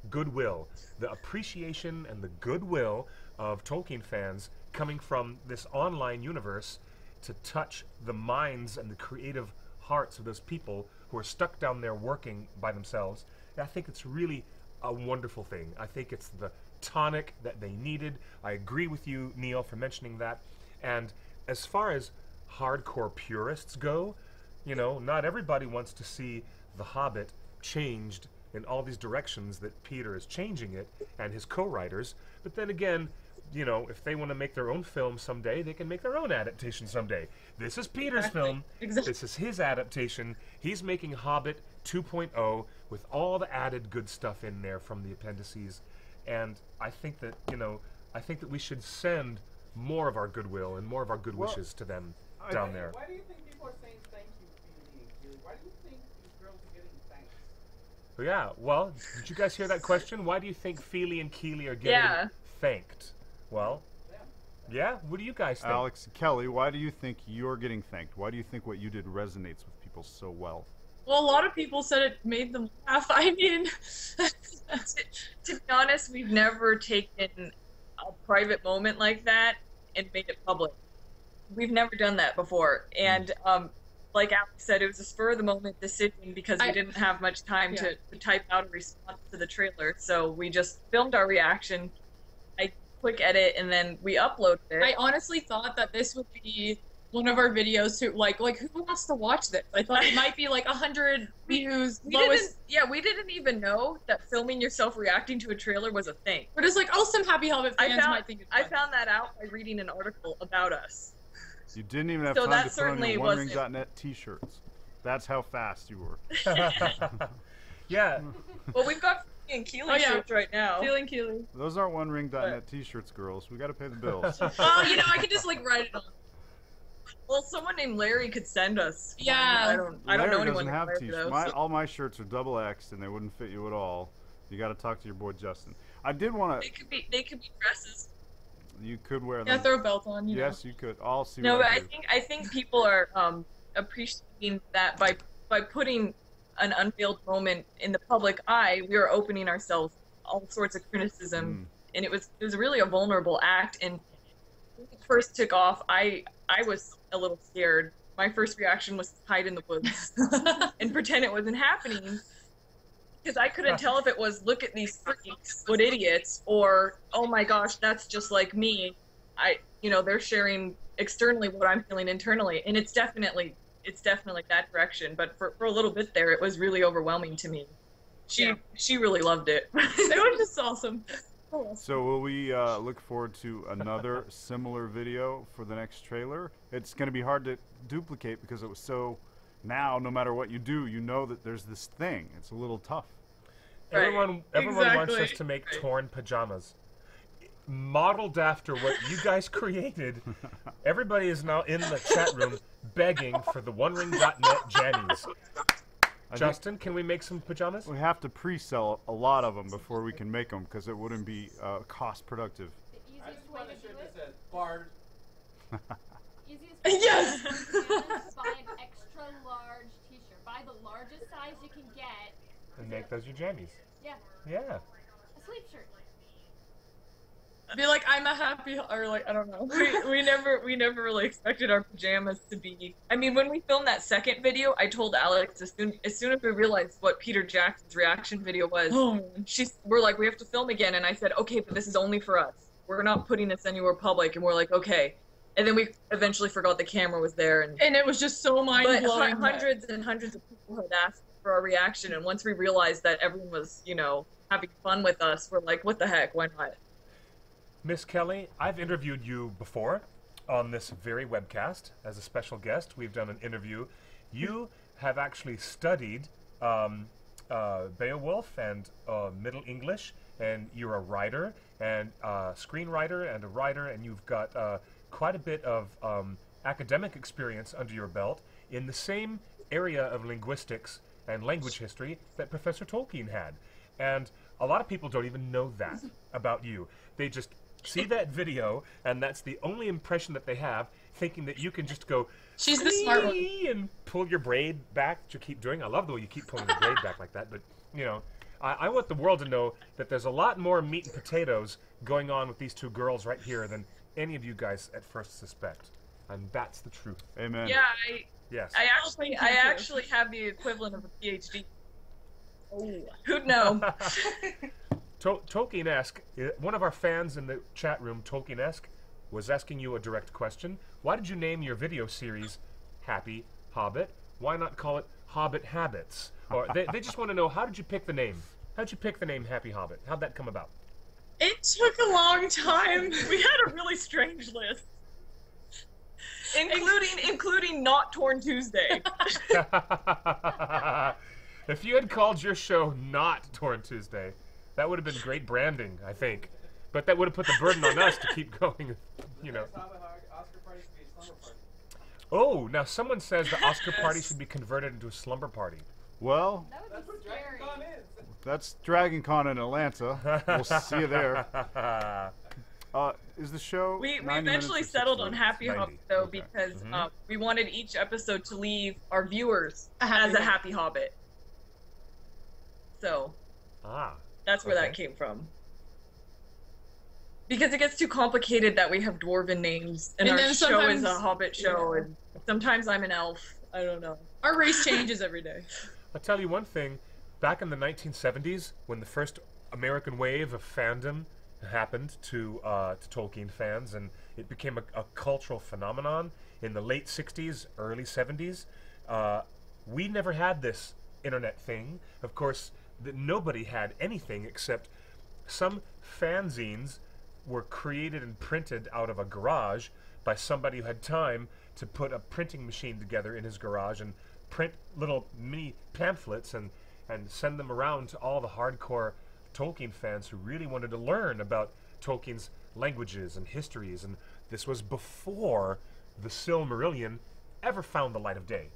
Goodwill, the appreciation and the goodwill of Tolkien fans coming from this online universe to touch the minds and the creative hearts of those people who are stuck down there working by themselves. And I think it's really a wonderful thing. I think it's the tonic that they needed. I agree with you, Neil, for mentioning that. And as far as hardcore purists go, you know, not everybody wants to see The Hobbit changed in all these directions that Peter is changing it, and his co-writers. But then again, you know, if they want to make their own film someday, they can make their own adaptation someday. This is Peter's film. Exactly. This is his adaptation. He's making Hobbit 2.0 with all the added good stuff in there from the appendices. And I think that, you know, I think that we should send more of our goodwill and more of our good wishes to them down there. Why do you think people are saying thank you, Phoebe and Keely? Why do you think these girls are getting thanks? Yeah, well, did you guys hear that question? Why do you think Feely and Keely are getting thanked? Well, yeah, what do you guys think? Alex, Kelly, why do you think you're getting thanked? Why do you think what you did resonates with people so well? Well, a lot of people said it made them laugh. I mean, To be honest, we've never taken a private moment like that and made it public. We've never done that before. And like Alex said, it was a spur of the moment decision because we didn't have much time to type out a response to the trailer. So we just filmed our reaction, I quick edit, and then we uploaded it. I honestly thought that this would be one of our videos to like who wants to watch this? I thought it might be like 100 views. We didn't even know that filming yourself reacting to a trailer was a thing. We're just like, oh, some Happy Hobbit fans might think it's I fun. found that out by reading an article about us. You didn't even have So time that to put on certainly your wasn't- OneRing.net t-shirts. That's how fast you were. Yeah, Well, we've got Keely and Keely shirts right now. Feeling Keely. Those aren't OneRing.net t-shirts, girls. We got to pay the bills. Oh, you know, I could just like write it on. Well, someone named Larry could send us. Yeah. I don't know Larry anyone doesn't named have Larry, t-shirts. though, so- All my shirts are double X, and they wouldn't fit you at all. You got to talk to your boy Justin. I did want They to. could be dresses. You could wear Yeah, them. throw a belt on. You Yes, you could. I'll see. No, what but I I do. think people are appreciating that by putting an unveiled moment in the public eye, we are opening ourselves all sorts of criticism, and it was really a vulnerable act. And when it first took off, I was a little scared. My first reaction was to hide in the woods and pretend it wasn't happening, because I couldn't tell if it was look at these freaks, what idiots, or oh my gosh, that's just like me. They're sharing externally what I'm feeling internally, and it's definitely that direction. But for a little bit there, it was really overwhelming to me. She really loved it. It was just awesome. So will we look forward to another similar video for the next trailer? It's going to be hard to duplicate because it was so. Now, no matter what you do, you know that there's this thing. It's a little tough. everyone wants us Exactly. to make torn pajamas. Modeled after what you guys created, everybody is now in the chat room begging for the OneRing.net jammies. Justin, can we make some pajamas? We have to pre-sell a lot of them before we can make them because it wouldn't be cost productive. The I easiest just way want to a do shirt that it. says Bard. Easiest way Yes! to do it is buy an extra large T-shirt. Buy the largest size you can get. And make those your jammies. Yeah, Yeah. a sleep shirt. Be like, I'm a happy, or like, I don't know. we never really expected our pajamas to be. I mean, when we filmed that second video, I told Alex as soon as we realized what Peter Jackson's reaction video was, Oh, we're like, we have to film again, and I said, okay, but this is only for us. We're not putting this anywhere public, and we're like, okay. And then we eventually forgot the camera was there, and and it was just so but mind-blowing. hundreds and hundreds of people had asked for our reaction. And once we realized that everyone was, you know, having fun with us, we're like, what the heck, why not? Miss Kelly, I've interviewed you before on this very webcast as a special guest. We've done an interview. You have actually studied Beowulf and Middle English, and you're a writer and screenwriter and a writer, and you've got quite a bit of academic experience under your belt in the same area of linguistics and language history that Professor Tolkien had. And a lot of people don't even know that about you. They just see that video, and that's the only impression that they have, thinking that you can just go, She's the smart one. and pull your braid back, which you keep doing. I love the way you keep pulling your braid back like that, but, you know, I want the world to know that there's a lot more meat and potatoes going on with these two girls right here than any of you guys at first suspect. And that's the truth. Amen. Yeah, Yes. I actually have the equivalent of a PhD. Oh, who'd know? Tolkien-esque, one of our fans in the chat room, Tolkien-esque, was asking you a direct question. Why did you name your video series Happy Hobbit? Why not call it Hobbit Habits? Or they just want to know, how did you pick the name? How did you pick the name Happy Hobbit? How'd that come about? It took a long time. We had a really strange list. Including Not Torn Tuesday. If you had called your show not Torn Tuesday, that would have been great branding, I think. But that would have put the burden on us to keep going, you know. Oscar party should be a slumber party. Oh, now someone says the Oscar party should be converted into a slumber party. Well, That would That's be what scary. Dragon Con is. that's Dragon Con in Atlanta. We'll see you there. Is the show? We 90 minutes eventually or 60 settled on minutes? Happy 90, Hobbit though okay. because Mhm. we wanted each episode to leave our viewers A happy as a hobbit. happy hobbit. So that's where that Okay. came from. Because it gets too complicated that we have dwarven names and And our then show is a sometimes- hobbit show yeah. and sometimes I'm an elf. I don't know. Our race changes every day. I'll tell you one thing. Back in the 1970s, when the first American wave of fandom happened to Tolkien fans, and it became a cultural phenomenon in the late 60s, early 70s, we never had this internet thing. Of course, nobody had anything except some fanzines were created and printed out of a garage by somebody who had time to put a printing machine together in his garage and print little mini pamphlets and send them around to all the hardcore Tolkien fans who really wanted to learn about Tolkien's languages and histories. And this was before the Silmarillion ever found the light of day,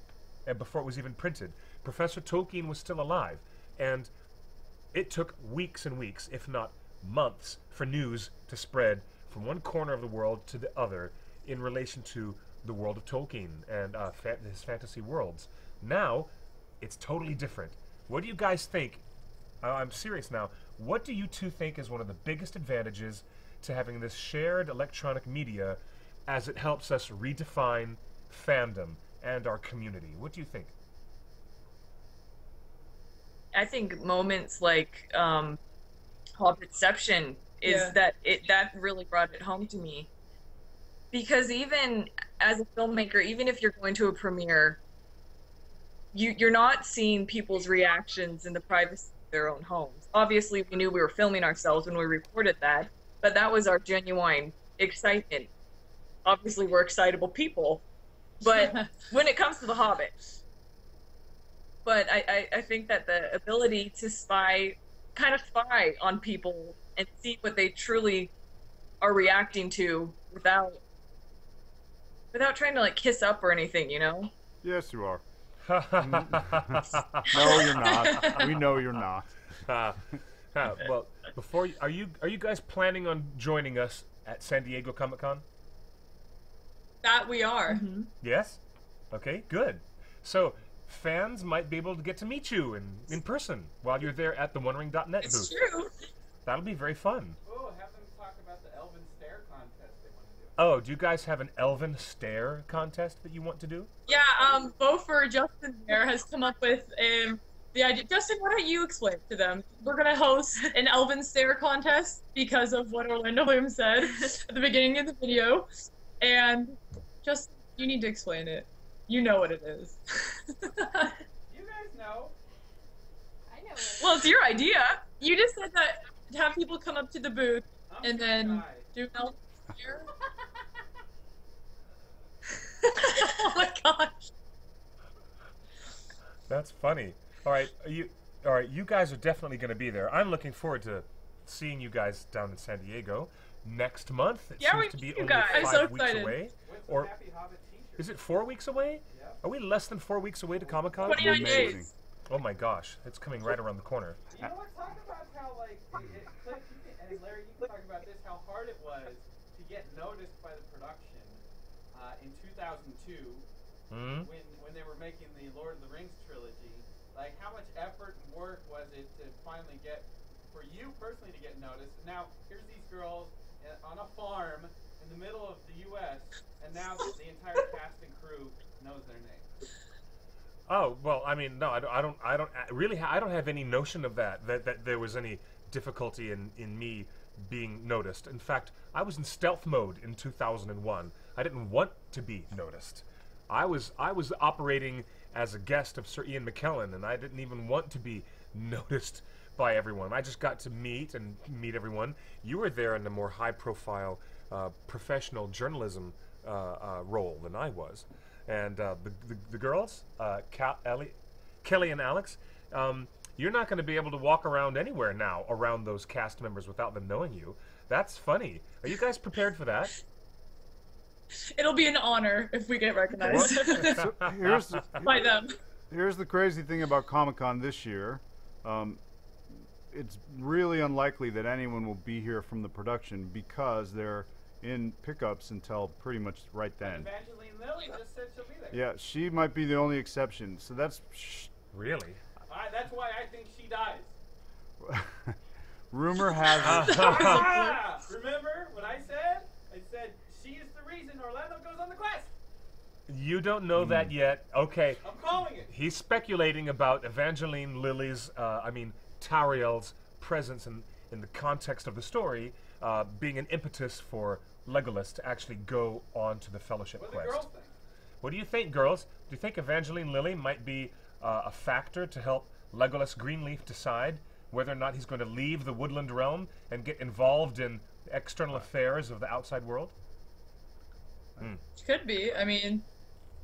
and before it was even printed. Professor Tolkien was still alive, and it took weeks and weeks, if not months, for news to spread from one corner of the world to the other in relation to the world of Tolkien and his fantasy worlds. Now, it's totally different. What do you guys think? I'm serious now. What do you two think is one of the biggest advantages to having this shared electronic media as it helps us redefine fandom and our community? What do you think? I think moments like Hobbitception is Yeah. that really brought it home to me. Because even as a filmmaker, even if you're going to a premiere, you're not seeing people's reactions in the privacy of their own homes. Obviously, we knew we were filming ourselves when we recorded that, but that was our genuine excitement. Obviously, we're excitable people, but when it comes to The Hobbit, but I think that the ability to spy on people and see what they truly are reacting to without trying to like kiss up or anything, you know? Yes, you are. No, you're not. We know you're not. Well, are you guys planning on joining us at San Diego Comic-Con? That we are. Mm-hmm. Yes? Okay, good. So, fans might be able to get to meet you in person while you're there at the TheOneRing.net It's booth. true. That'll be very fun. Oh, have them talk about the Elven Stare contest they want to do. Oh, do you guys have an Elven Stare contest that you want to do? Yeah, Beaufort Justin there has come up with the idea. Justin, why don't you explain it to them? We're gonna host an Elven Stare contest because of what Orlando Bloom said at the beginning of the video, and Justin, you need to explain it. You know what it is. You guys know. know it. Well, it's your idea. You just said that have people come up to the booth I'm and then shy. do Mel here. Oh my gosh. That's funny. All right, you guys are definitely going to be there. I'm looking forward to seeing you guys down in San Diego next month. It Yeah, seems we to be meet you only guys. I'm 5 so weeks excited. away. With Or some Happy Hobbit t-shirts. is it 4 weeks away? Yeah. Are we less than 4 weeks away to Comic-Con? 29 Amazing. days. Oh my gosh, it's coming right around the corner. You know what? Talk about how, like, Cliff, and Larry, you can talk about this, how hard it was to get noticed by the production in 2002 Hmm? when they were making the Lord of the Rings trilogy. Like, how much effort and work was it to finally get, for you personally, to get noticed? And now, here's these girls on a farm in the middle of the U.S., and now the entire cast and crew knows their name. Oh well, I mean, no, I don't I don't have any notion of that there was any difficulty in me being noticed. In fact, I was in stealth mode in 2001. I didn't want to be noticed. I was operating as a guest of Sir Ian McKellen, and I didn't even want to be noticed by everyone. I just got to meet everyone. You were there in a more high-profile, professional journalism role than I was. And the girls, Kelly and Alex, you're not going to be able to walk around anywhere now around those cast members without them knowing you. That's funny. Are you guys prepared for that? It'll be an honor if we get recognized So here's by them. here's the crazy thing about Comic-Con this year. It's really unlikely that anyone will be here from the production because they're in pickups until pretty much right then. Evangeline Lilly just said she'll be there. Yeah, she might be the only exception. So that's Really? That's why I think she dies. rumor has it. Remember what I said? I said she is the reason Orlando goes on the quest. You don't know that yet. Okay. I'm calling it. He's speculating about Evangeline Lilly's, Tauriel's presence in the context of the story being an impetus for Legolas to actually go on to the Fellowship What do the quest. girls think? What do you think, girls? Do you think Evangeline Lilly might be a factor to help Legolas Greenleaf decide whether or not he's going to leave the Woodland Realm and get involved in the external affairs of the outside world? Could be. I mean,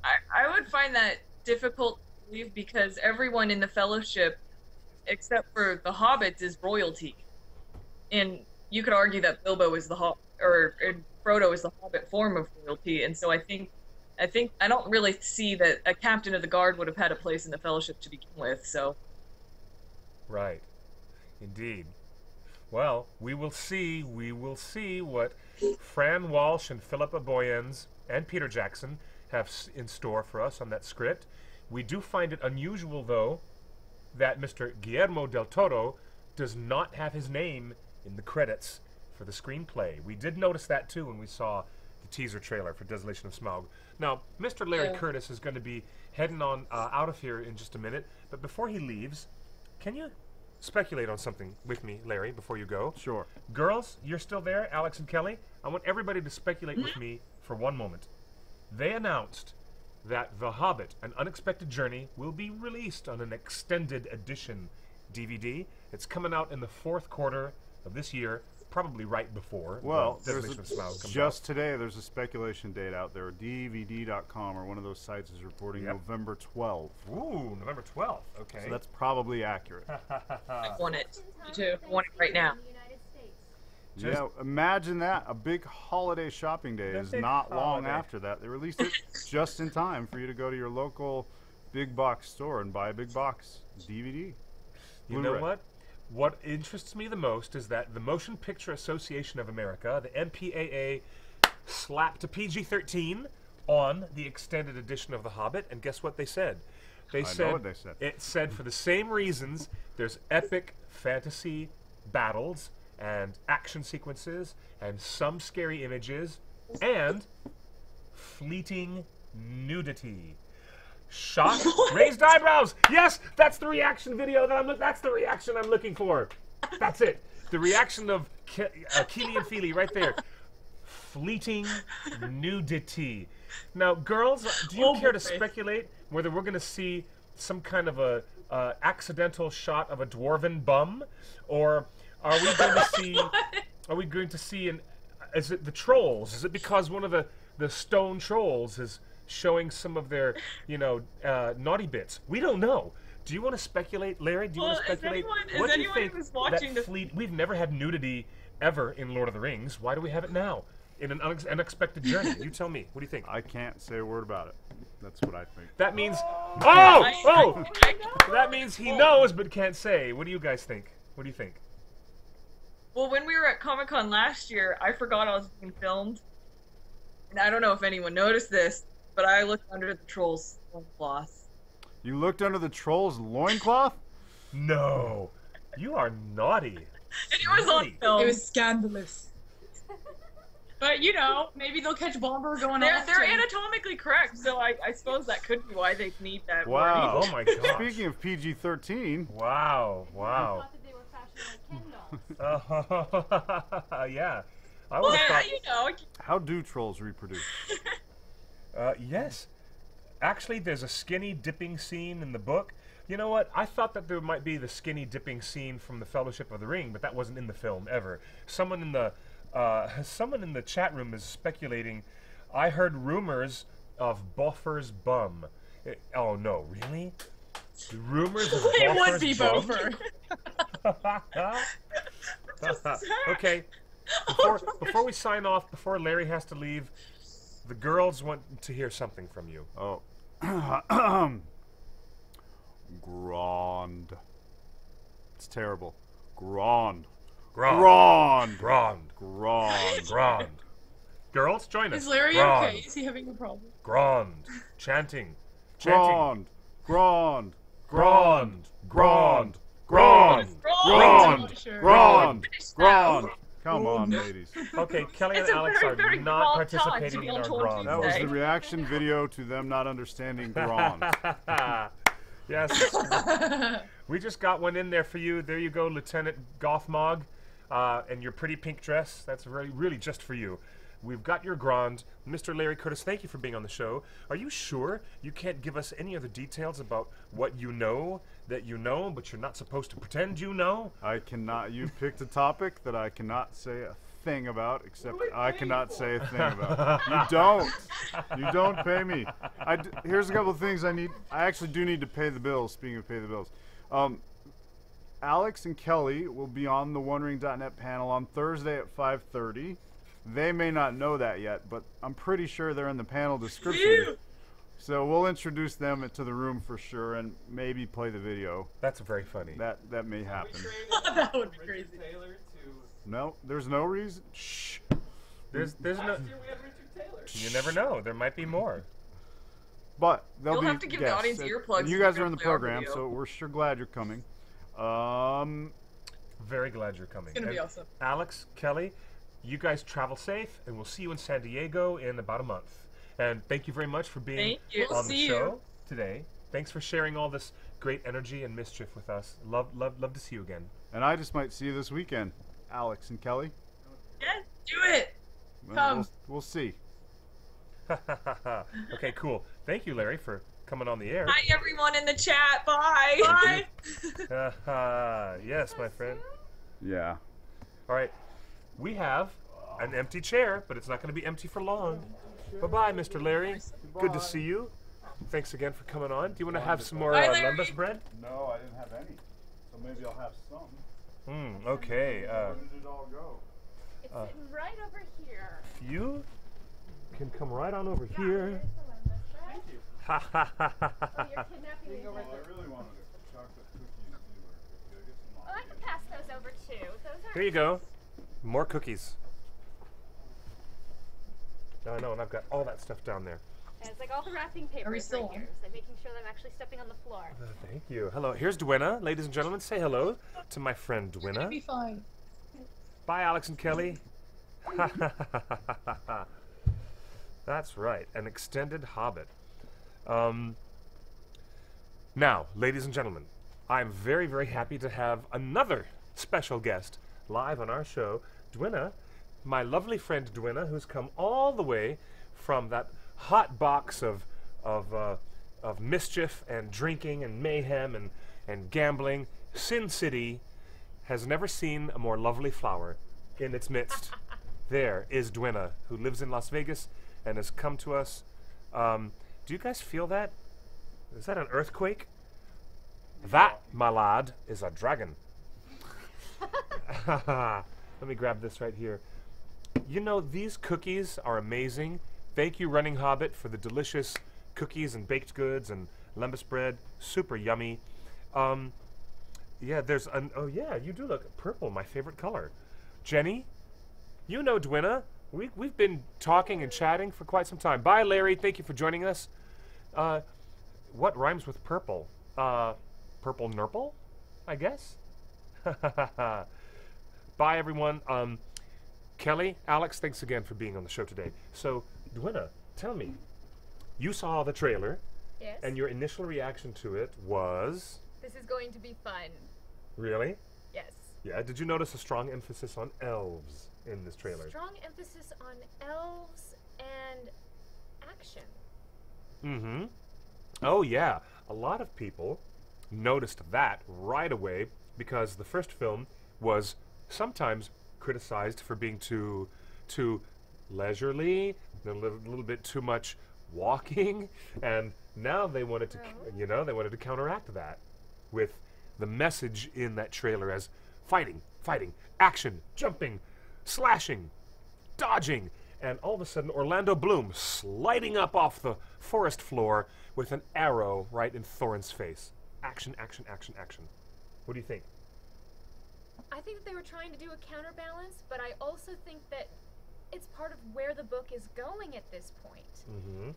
I would find that difficult to believe because everyone in the Fellowship, except for the Hobbits, is royalty, and you could argue that Bilbo is the Frodo is the Hobbit form of royalty, and so I don't really see that a captain of the guard would have had a place in the Fellowship to begin with. So, Right. Indeed. Well, we will see. We will see what Fran Walsh and Philippa Boyens and Peter Jackson have in store for us on that script. We do find it unusual, though, that Mr. Guillermo del Toro does not have his name in the credits for the screenplay. We did notice that, too, when we saw the teaser trailer for Desolation of Smaug. Now, Mr. Larry Yeah. Curtis is going to be heading on out of here in just a minute, but before he leaves, can you speculate on something with me, Larry, before you go? Sure. Girls, you're still there, Alex and Kelly? I want everybody to speculate with me for one moment. They announced that The Hobbit, An Unexpected Journey will be released on an extended edition DVD. It's coming out in the fourth quarter of this year, probably right before Well, Desolation of Smaug comes just out. today there's a speculation date out there. DVD.com or one of those sites is reporting Yep. November 12th. Ooh, November 12th. Okay. So that's probably accurate. I want it. Me too. I want it right now. In the United States. Just- Yeah, imagine that. A big holiday shopping day The is big not long holiday. after that. They released it just in time for you to go to your local big box store and buy a big box DVD. You know Blu-ray. what? What interests me the most is that the Motion Picture Association of America, the MPAA, slapped a PG-13 on the extended edition of The Hobbit, and guess what they said? They I know said what they said. it said for the same reasons there's epic fantasy battles and action sequences and some scary images and fleeting nudity. Shock, raised eyebrows. Yes, that's the reaction video that that's the reaction I'm looking for. That's it. The reaction of Keely and Feely right there. Fleeting nudity. Now, girls, do you Oh, care to boy. speculate whether we're going to see some kind of a accidental shot of a dwarven bum, or are we going to see? Are we going to see an? Is it the trolls? Is it because one of the stone trolls is showing some of their, naughty bits? We don't know. Do you want to speculate, Larry? Do you want to speculate? What do you think who's watching that fleet? We've never had nudity ever in Lord of the Rings. Why do we have it now? In an unexpected journey. You tell me. What do you think? I can't say a word about it. That's what I think. That means. Oh! That means he knows but can't say. What do you guys think? What do you think? Well, when we were at Comic-Con last year, I forgot I was being filmed. And I don't know if anyone noticed this, but I looked under the troll's loincloth. You looked under the troll's loincloth? No. You are naughty. And it was on film. It was scandalous. But maybe they'll catch Bomber going off. They're anatomically correct, so I suppose that could be why they need that. Wow. Oh my god. Speaking of PG-13. Wow. I Wow. thought that they were fashioned like Ken dolls. Yeah. I would have thought. How do trolls reproduce? Yes. Actually, there's a skinny dipping scene in the book. You know what? I thought that there might be the skinny dipping scene from the Fellowship of the Ring, but that wasn't in the film ever. Someone in the chat room is speculating. I heard rumors of Boffer's bum. Oh no, really? The rumors of It Boffer's would be bum? Boffer. Okay. Before we sign off, before Larry has to leave, the girls want to hear something from you. Oh. Grand. It's terrible. Grand. Grand. Grand. Grand. Grand. Grand. Girls, join us. Is Larry Grand. okay? Is he having a problem? Grand. Chanting. Grand. Grand. Grand. Grand. Grand. Grand. Sure. Grand. Grand. Come on, ladies. Okay, Kelly and It's a Alex very, are very not broad time to participating be in on our Tour Grand. That was Tuesday. the reaction video to them not understanding Grand. Yes. We just got one in there for you. There you go, Lieutenant Gothmog, and your pretty pink dress. That's really just for you. We've got your Grand. Mr. Larry Curtis, thank you for being on the show. Are you sure you can't give us any other details about what you know that you know, but you're not supposed to pretend you know? I cannot. You picked a topic that I cannot say a thing about, except I cannot say a thing about. You don't. You don't pay me. Here's a couple of things I need. I actually do need to pay the bills. Speaking of pay the bills, Alex and Kelly will be on the OneRing.net panel on Thursday at 5:30. They may not know that yet, but I'm pretty sure they're in the panel description. So we'll introduce them to the room for sure, and maybe play the video. That's very funny. That may happen. That would be crazy. Richard Taylor to No, there's no reason. Shh. There's no. last year we had Richard Taylor. You never know. There might be more. But they'll You'll be have to give the guests. audience earplugs You if guys you're are in the gonna play our program, video. so we're sure glad you're coming. Very glad you're coming. It's gonna be And awesome. Alex, Kelly, you guys travel safe, and we'll see you in San Diego in about a month. And thank you very much for being Thank you. on the See show you. today. Thanks for sharing all this great energy and mischief with us. Love to see you again. And I just might see you this weekend, Alex and Kelly. Yes, do it. Well, Come. We'll see. Okay, cool. Thank you, Larry, for coming on the air. Hi, everyone in the chat. Bye. Bye. Yes, my friend. Yeah. All right, we have an empty chair, but it's not going to be empty for long. Bye-bye, Mr. Larry. Good to see you. Thanks again for coming on. Do you want to have some more Bye, Larry. lembas bread? No, I didn't have any. So maybe I'll have some. Okay. Where did it all go? It's sitting right over here. You can come right on over Yeah, here. there's the lembas bread. Ha ha ha ha Oh, ha. you're kidnapping me. Well, I really wanted a chocolate cookie and peanut butter cookie. Oh, I can pass those over too. Those are. Here you go. More cookies. I know, and I've got all that stuff down there. And it's like all the wrapping paper Are we is still right on? here. So I'm making sure that I'm actually stepping on the floor. Thank you. Hello. Here's Dwena. Ladies and gentlemen, say hello to my friend It's gonna be Dwena. fine. Bye, Alex and Kelly. That's right. An extended Hobbit. Now, ladies and gentlemen, I'm very, very happy to have another special guest live on our show, Dwena, my lovely friend Dwena, who's come all the way from that hot box of mischief and drinking and mayhem and and gambling, Sin City has never seen a more lovely flower in its midst. There is Dwynna, who lives in Las Vegas and has come to us. Do you guys feel that? Is that an earthquake? That, my lad, is a dragon. Let me grab this right here. You know, these cookies are amazing. Thank you, Running Hobbit, for the delicious cookies and baked goods and lembas bread. Super yummy. Yeah, there's an... Oh, yeah, you do look purple, my favorite color. Jenny, you know Dwynna. We've been talking and chatting for quite some time. Bye, Larry. Thank you for joining us. What rhymes with purple? Purple nurple, I guess? Bye, everyone. Kelly, Alex, thanks again for being on the show today. So, Dwynna, tell me, you saw the trailer, Yes. and your initial reaction to it was... This is going to be fun. Really? Yes. Yeah, did you notice a strong emphasis on elves in this trailer? Strong emphasis on elves and action. Mm-hmm. Oh, yeah. A lot of people noticed that right away because the first film was sometimes criticized for being too leisurely, a little bit too much walking, and now they wanted to, they wanted to counteract that with the message in that trailer as fighting, action, jumping, slashing, dodging, and all of a sudden Orlando Bloom sliding up off the forest floor with an arrow right in Thorin's face. Action, action, action, action. What do you think? I think that they were trying to do a counterbalance, but I also think that it's part of where the book is going at this point. Mm-hmm.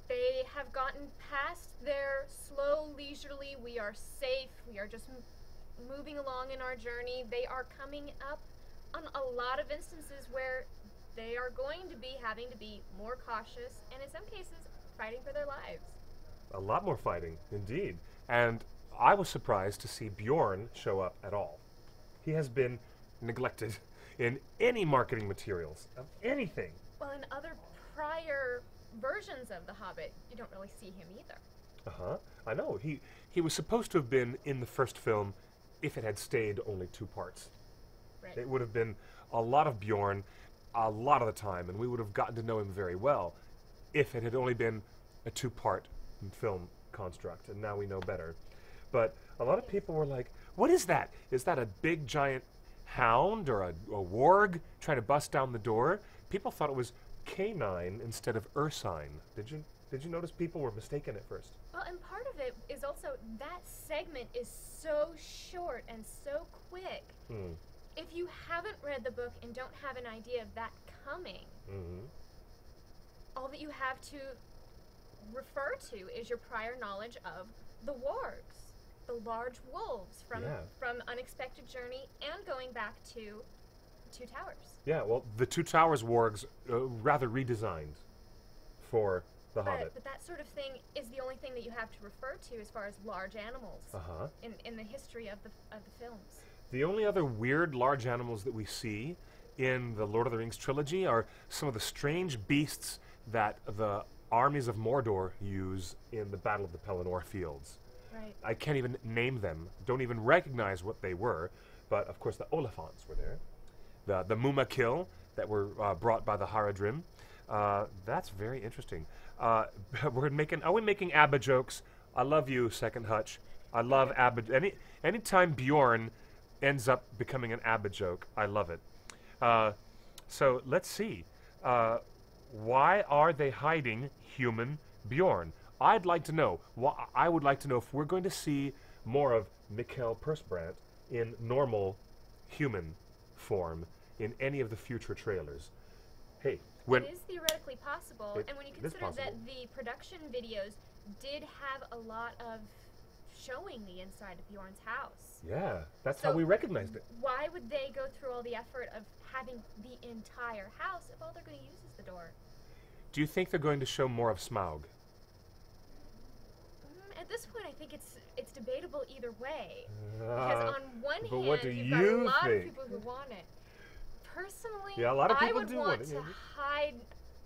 They have gotten past their slow, leisurely, we are safe, we are just moving along in our journey. They are coming up on a lot of instances where they are going to be having to be more cautious and in some cases fighting for their lives. A lot more fighting, indeed. And I was surprised to see Bjorn show up at all. He has been neglected in any marketing materials of anything. Well, in other prior versions of The Hobbit, you don't really see him either. Uh-huh. I know. He was supposed to have been in the first film if it had stayed only 2 parts. Right. It would have been a lot of Bjorn a lot of the time, and we would have gotten to know him very well if it had only been a 2-part film construct, and now we know better. But a lot of people were like, what is that? Is that a big giant hound or a warg trying to bust down the door? People thought it was canine instead of ursine. Did you notice people were mistaken at first? Well, and part of it is also that segment is so short and so quick. Hmm. If you haven't read the book and don't have an idea of that coming, Mm-hmm. all that you have to refer to is your prior knowledge of the wargs, the large wolves from Unexpected Journey and going back to Two Towers. Yeah, well, the Two Towers wargs rather redesigned for The Hobbit. But that sort of thing is the only thing that you have to refer to as far as large animals Uh-huh. in the history of the films. The only other weird large animals that we see in the Lord of the Rings trilogy are some of the strange beasts that the armies of Mordor use in the Battle of the Pelennor Fields. Right. I can't even name them, don't even recognize what they were, but of course the Oliphants were there. The Mumakil that were brought by the Haradrim. That's very interesting. Are we making ABBA jokes? I love you, Second Hutch. I love ABBA. Anytime Bjorn ends up becoming an ABBA joke, I love it. So let's see. Why are they hiding human Bjorn? I'd like to know. I would like to know if we're going to see more of Mikkel Persbrandt in normal human form in any of the future trailers. Hey, when it is theoretically possible, and when you consider that the production videos did have a lot of showing the inside of Bjorn's house. Yeah, that's how we recognized it. Why would they go through all the effort of having the entire house if all they're going to use is the door? Do you think they're going to show more of Smaug? At this point, I think it's debatable either way. Because on one hand, what do you've got a lot of people who want it. Personally, yeah, a lot of people I would do want want it. to hide.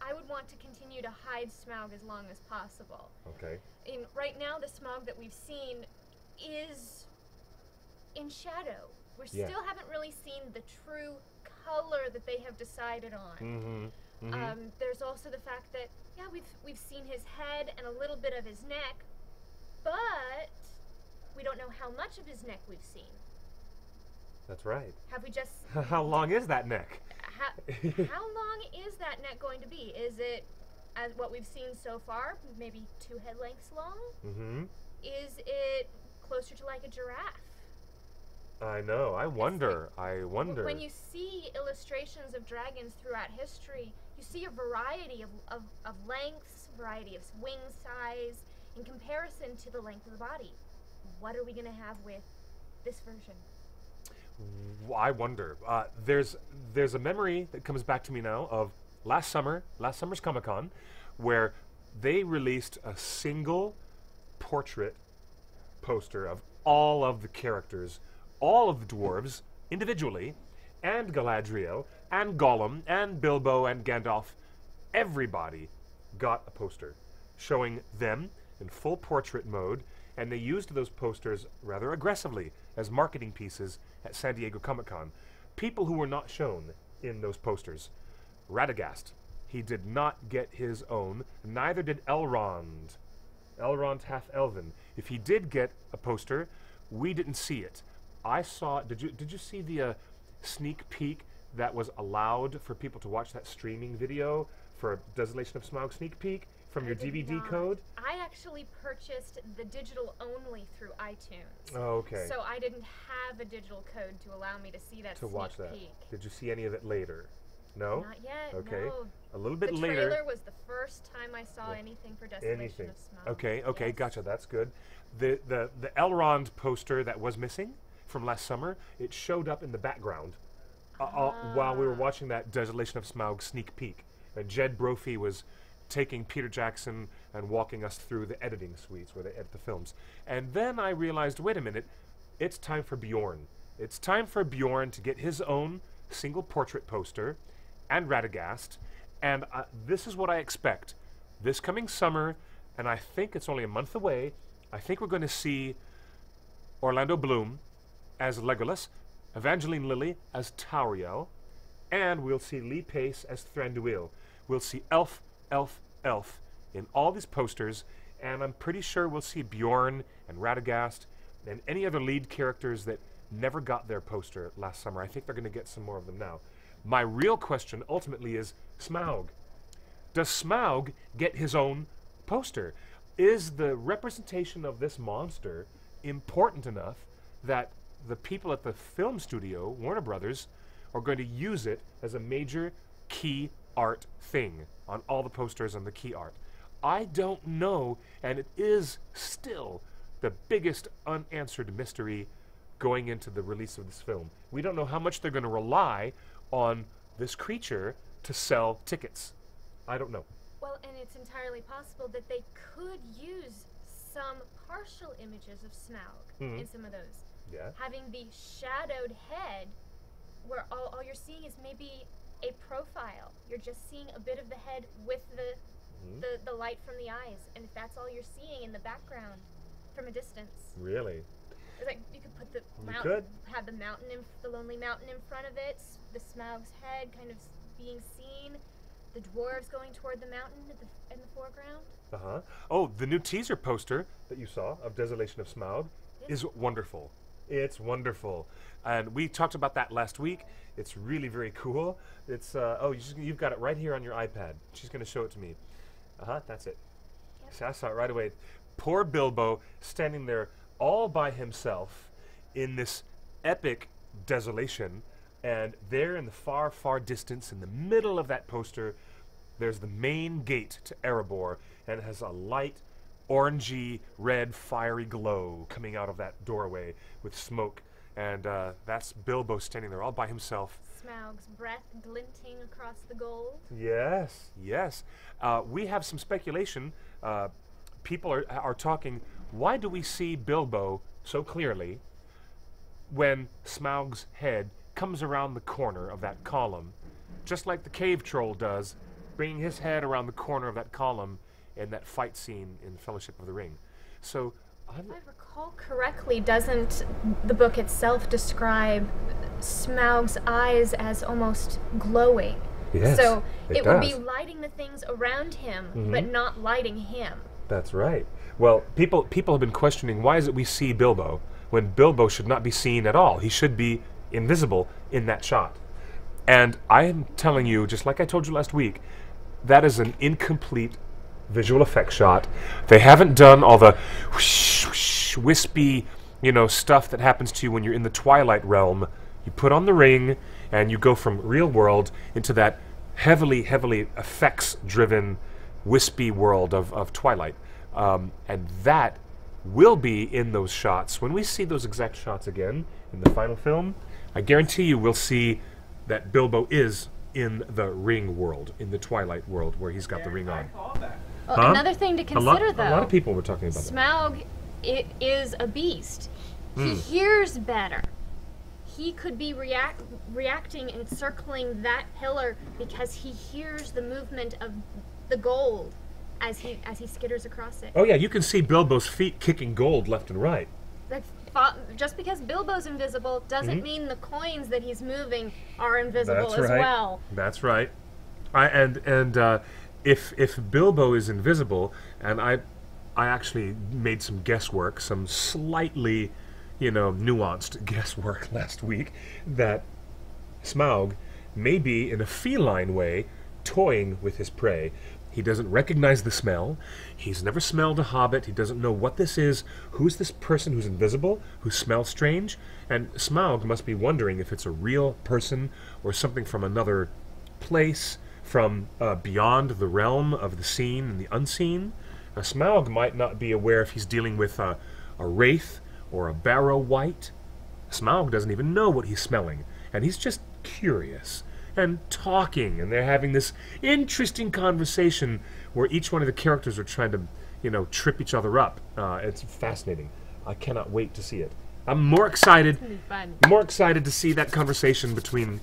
I would want to continue to hide Smaug as long as possible. Okay. Right now, the Smaug that we've seen is in shadow. We Yeah. still haven't really seen the true color that they have decided on. There's also the fact that we've seen his head and a little bit of his neck, but we don't know how much of his neck we've seen. That's right. Have we just How long is that neck? how long is that neck going to be? Is it, as what we've seen so far, maybe 2 head lengths long? Is it closer to like a giraffe? I know. I wonder. I wonder. When you see illustrations of dragons throughout history, you see a variety of lengths, variety of wing size, in comparison to the length of the body. What are we going to have with this version? I wonder. There's a memory that comes back to me now of last summer's Comic-Con, where they released a single portrait poster of all of the characters, all of the dwarves individually, and Galadriel, and Gollum, and Bilbo, and Gandalf. Everybody got a poster showing them in full portrait mode, and they used those posters rather aggressively as marketing pieces at San Diego Comic-Con. People who were not shown in those posters. Radagast, he did not get his own, neither did Elrond. Elrond half-elven. If he did get a poster, we didn't see it. I saw, did you see the sneak peek that was allowed for people to watch that streaming video for Desolation of Smaug sneak peek from your DVD code? I actually purchased the digital only through iTunes. Oh, okay. So I didn't have a digital code to allow me to see that To sneak watch that. peek. Did you see any of it later? No? Not yet, Okay. no. A little bit The later. trailer was the first time I saw anything for Desolation Anything. of Smaug. Okay, Yes. gotcha. That's good. The Elrond poster that was missing from last summer, it showed up in the background while we were watching that Desolation of Smaug sneak peek. And Jed Brophy was taking Peter Jackson and walking us through the editing suites where they edit the films. And then I realized, wait a minute, it's time for Bjorn. It's time for Bjorn to get his own single portrait poster and Radagast. And this is what I expect. This coming summer, and I think it's only a month away, I think we're going to see Orlando Bloom as Legolas, Evangeline Lilly as Tauriel, and we'll see Lee Pace as Thranduil. We'll see Elf in all these posters, and I'm pretty sure we'll see Bjorn and Radagast and any other lead characters that never got their poster last summer. I think they're going to get some more of them now. My real question ultimately is Smaug. Does Smaug get his own poster? Is the representation of this monster important enough that the people at the film studio, Warner Brothers, are going to use it as a major key art thing on all the posters and the key art? I don't know, and it is still the biggest unanswered mystery going into the release of this film. We don't know how much they're going to rely on this creature to sell tickets. I don't know. Well, and it's entirely possible that they could use some partial images of Smaug in some of those. Yeah. Having the shadowed head, where all you're seeing is maybe a profile. You're just seeing a bit of the head with the light from the eyes, and if that's all you're seeing in the background from a distance. Really? It's like you could put the You mountain, could. have the lonely mountain in front of it, the Smaug's head kind of being seen, the dwarves going toward the mountain in the foreground. Uh-huh. Oh, the new teaser poster that you saw of Desolation of Smaug is wonderful. It's wonderful. And we talked about that last week. It's really very cool. It's, you've got it right here on your iPad. She's going to show it to me. Uh-huh, that's it. Yep. See, I saw it right away. Poor Bilbo standing there all by himself in this epic desolation. And there in the far, far distance, in the middle of that poster, there's the main gate to Erebor, and it has a light, orangey, red, fiery glow coming out of that doorway with smoke. And that's Bilbo standing there all by himself. Smaug's breath glinting across the gold. Yes, yes. We have some speculation. People are talking, why do we see Bilbo so clearly when Smaug's head comes around the corner of that column, just like the cave troll does, bringing his head around the corner of that column in that fight scene in Fellowship of the Ring? So If I recall correctly, doesn't the book itself describe Smaug's eyes as almost glowing? Yes, So it would be does. lighting the things around him, but not lighting him. That's right. Well, people have been questioning, why is it we see Bilbo when Bilbo should not be seen at all? He should be invisible in that shot. And I am telling you, just like I told you last week, that is an incomplete visual effects shot. They haven't done all the whoosh, whoosh, wispy, stuff that happens to you when you're in the Twilight realm. You put on the ring, and you go from real world into that heavily effects-driven, wispy world of Twilight. And that will be in those shots. When we see those exact shots again in the final film, I guarantee you we'll see that Bilbo is in the ring world, in the Twilight world, where he's got the ring on. I call that. Well, Huh? another thing to A consider, lot of people were talking about that. Smaug is a beast. He hears better. He could be reacting and circling that pillar because he hears the movement of the gold as he skitters across it. Oh yeah, you can see Bilbo's feet kicking gold left and right. Like, just because Bilbo's invisible doesn't mean the coins that he's moving are invisible That's as right. well. That's right. If Bilbo is invisible, and I actually made some guesswork, some slightly, nuanced guesswork last week, that Smaug may be in a feline way toying with his prey. He doesn't recognize the smell. He's never smelled a hobbit. He doesn't know what this is. Who's this person who's invisible, who smells strange? And Smaug must be wondering if it's a real person or something from another place, from beyond the realm of the seen and the unseen. Smaug might not be aware if he's dealing with a wraith or a barrow wight. Smaug doesn't even know what he's smelling, and he's just curious and talking, and they're having this interesting conversation where each one of the characters are trying to, trip each other up. It's fascinating. I cannot wait to see it. I'm more excited to see that conversation between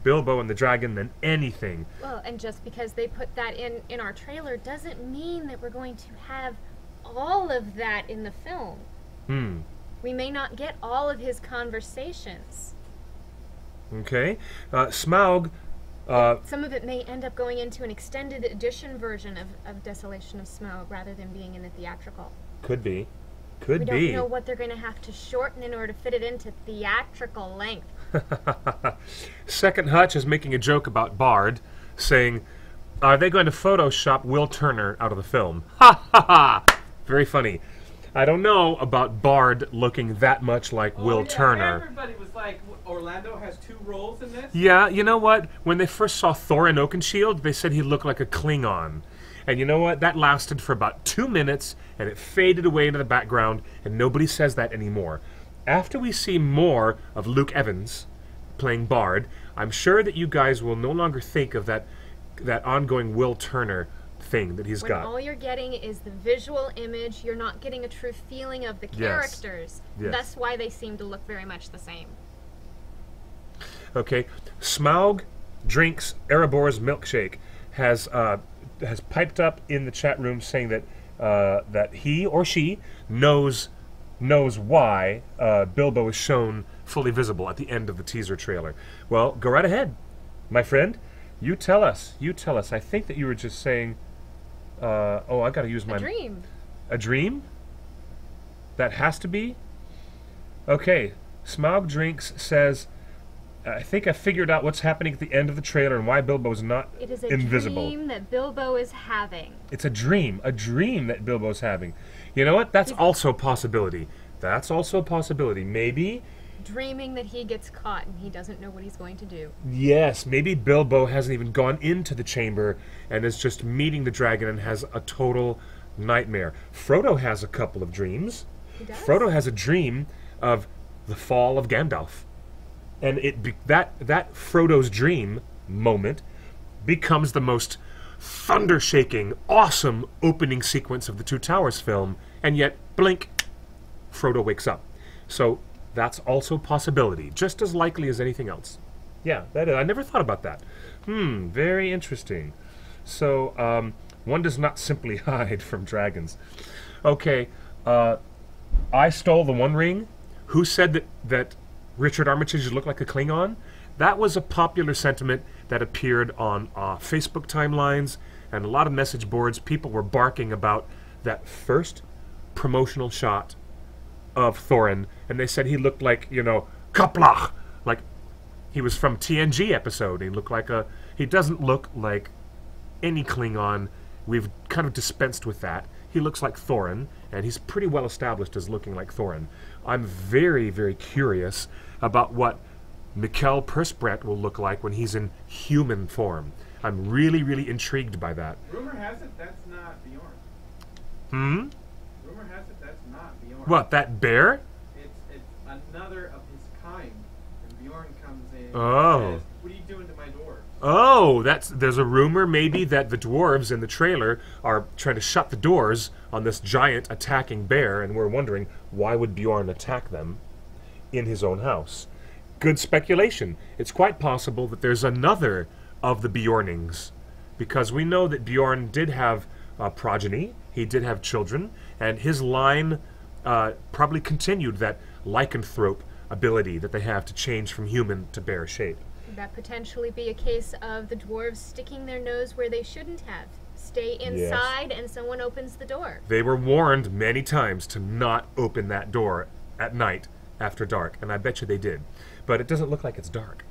Bilbo and the dragon than anything. Well, and just because they put that in our trailer doesn't mean that we're going to have all of that in the film. We may not get all of his conversations. Okay. Smaug... Some of it may end up going into an extended edition version of Desolation of Smaug rather than being in the theatrical. Could be. We don't know what they're going to have to shorten in order to fit it into theatrical length. Second Hutch is making a joke about Bard, saying, are they going to Photoshop Will Turner out of the film? Ha ha ha! Very funny. I don't know about Bard looking that much like Will Turner. Everybody was like, Orlando has 2 roles in this? Yeah, you know what? When they first saw Thorin Oakenshield, they said he looked like a Klingon. And you know what? That lasted for about 2 minutes, and it faded away into the background, and nobody says that anymore. After we see more of Luke Evans playing Bard, I'm sure that you guys will no longer think of that ongoing Will Turner thing that he's when got. All you're getting is the visual image, you're not getting a true feeling of the characters. Yes. That's why they seem to look very much the same. Okay, Smaug drinks Erebor's milkshake has piped up in the chat room saying that that he or she knows why Bilbo is shown fully visible at the end of the teaser trailer. Well, go right ahead, my friend. You tell us. I think that you were just saying. I got to use my. A dream. A dream? That has to be? Okay, Smaug Drinks says, I think I figured out what's happening at the end of the trailer and why Bilbo's not It is a invisible. dream that Bilbo is having. It's a dream that Bilbo's having. You know what? That's also a possibility. Maybe, Dreaming that he gets caught and he doesn't know what he's going to do. yes, maybe Bilbo hasn't even gone into the chamber and is just meeting the dragon and has a total nightmare. Frodo has a couple of dreams. He does? Frodo has a dream of the fall of Gandalf. And that Frodo's dream moment becomes the most thunder-shaking, awesome opening sequence of the Two Towers film, and yet, blink, Frodo wakes up. So that's also a possibility, just as likely as anything else. Yeah, that is. I never thought about that. Very interesting. So, one does not simply hide from dragons. Okay, I stole the One Ring, who said that Richard Armitage looked like a Klingon? That was a popular sentiment that appeared on Facebook timelines and a lot of message boards. People were barking about that first promotional shot of Thorin, and they said he looked like, Kaplach, like he was from TNG episode. He doesn't look like any Klingon. We've kind of dispensed with that. He looks like Thorin, and he's pretty well established as looking like Thorin. I'm very, very curious about what Mikkel Persbrandt will look like when he's in human form. I'm really, really intrigued by that. Rumor has it that's not Bjorn. Hmm? Rumor has it that's not Bjorn. What, that bear? It's another of his kind. And Bjorn comes in Oh. and says, "What are you doing to my door?" Oh, there's a rumor maybe that the dwarves in the trailer are trying to shut the doors on this giant attacking bear, and we're wondering why would Bjorn attack them in his own house. Good speculation. It's quite possible that there's another of the Bjornings, because we know that Bjorn did have progeny, he did have children, and his line probably continued that lycanthrope ability that they have to change from human to bear shape. Could that potentially be a case of the dwarves sticking their nose where they shouldn't have? Stay inside and someone opens the door. They were warned many times to not open that door at night after dark, and I bet you they did. But it doesn't look like it's dark.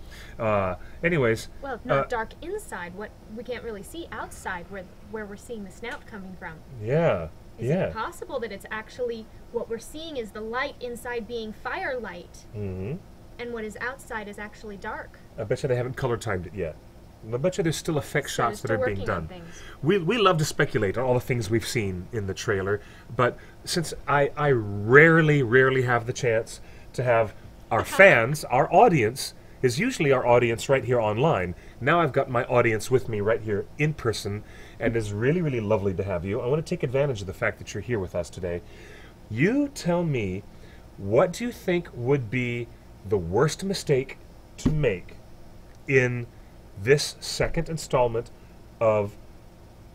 Anyways. Well, not dark inside. What we can't really see outside, where we're seeing the snout coming from. Yeah. Is it possible that it's actually what we're seeing is the light inside being firelight, Mm-hmm. and what is outside is actually dark? I bet you they haven't color timed it yet. I bet you there's still effect So shots that they're are being working done. on things. We love to speculate on all the things we've seen in the trailer, but since I rarely have the chance to have our fans, our audience is usually our audience right here online. Now I've got my audience with me right here in person, and it's really, really lovely to have you. I want to take advantage of the fact that you're here with us today. You tell me, what do you think would be the worst mistake to make in this second installment of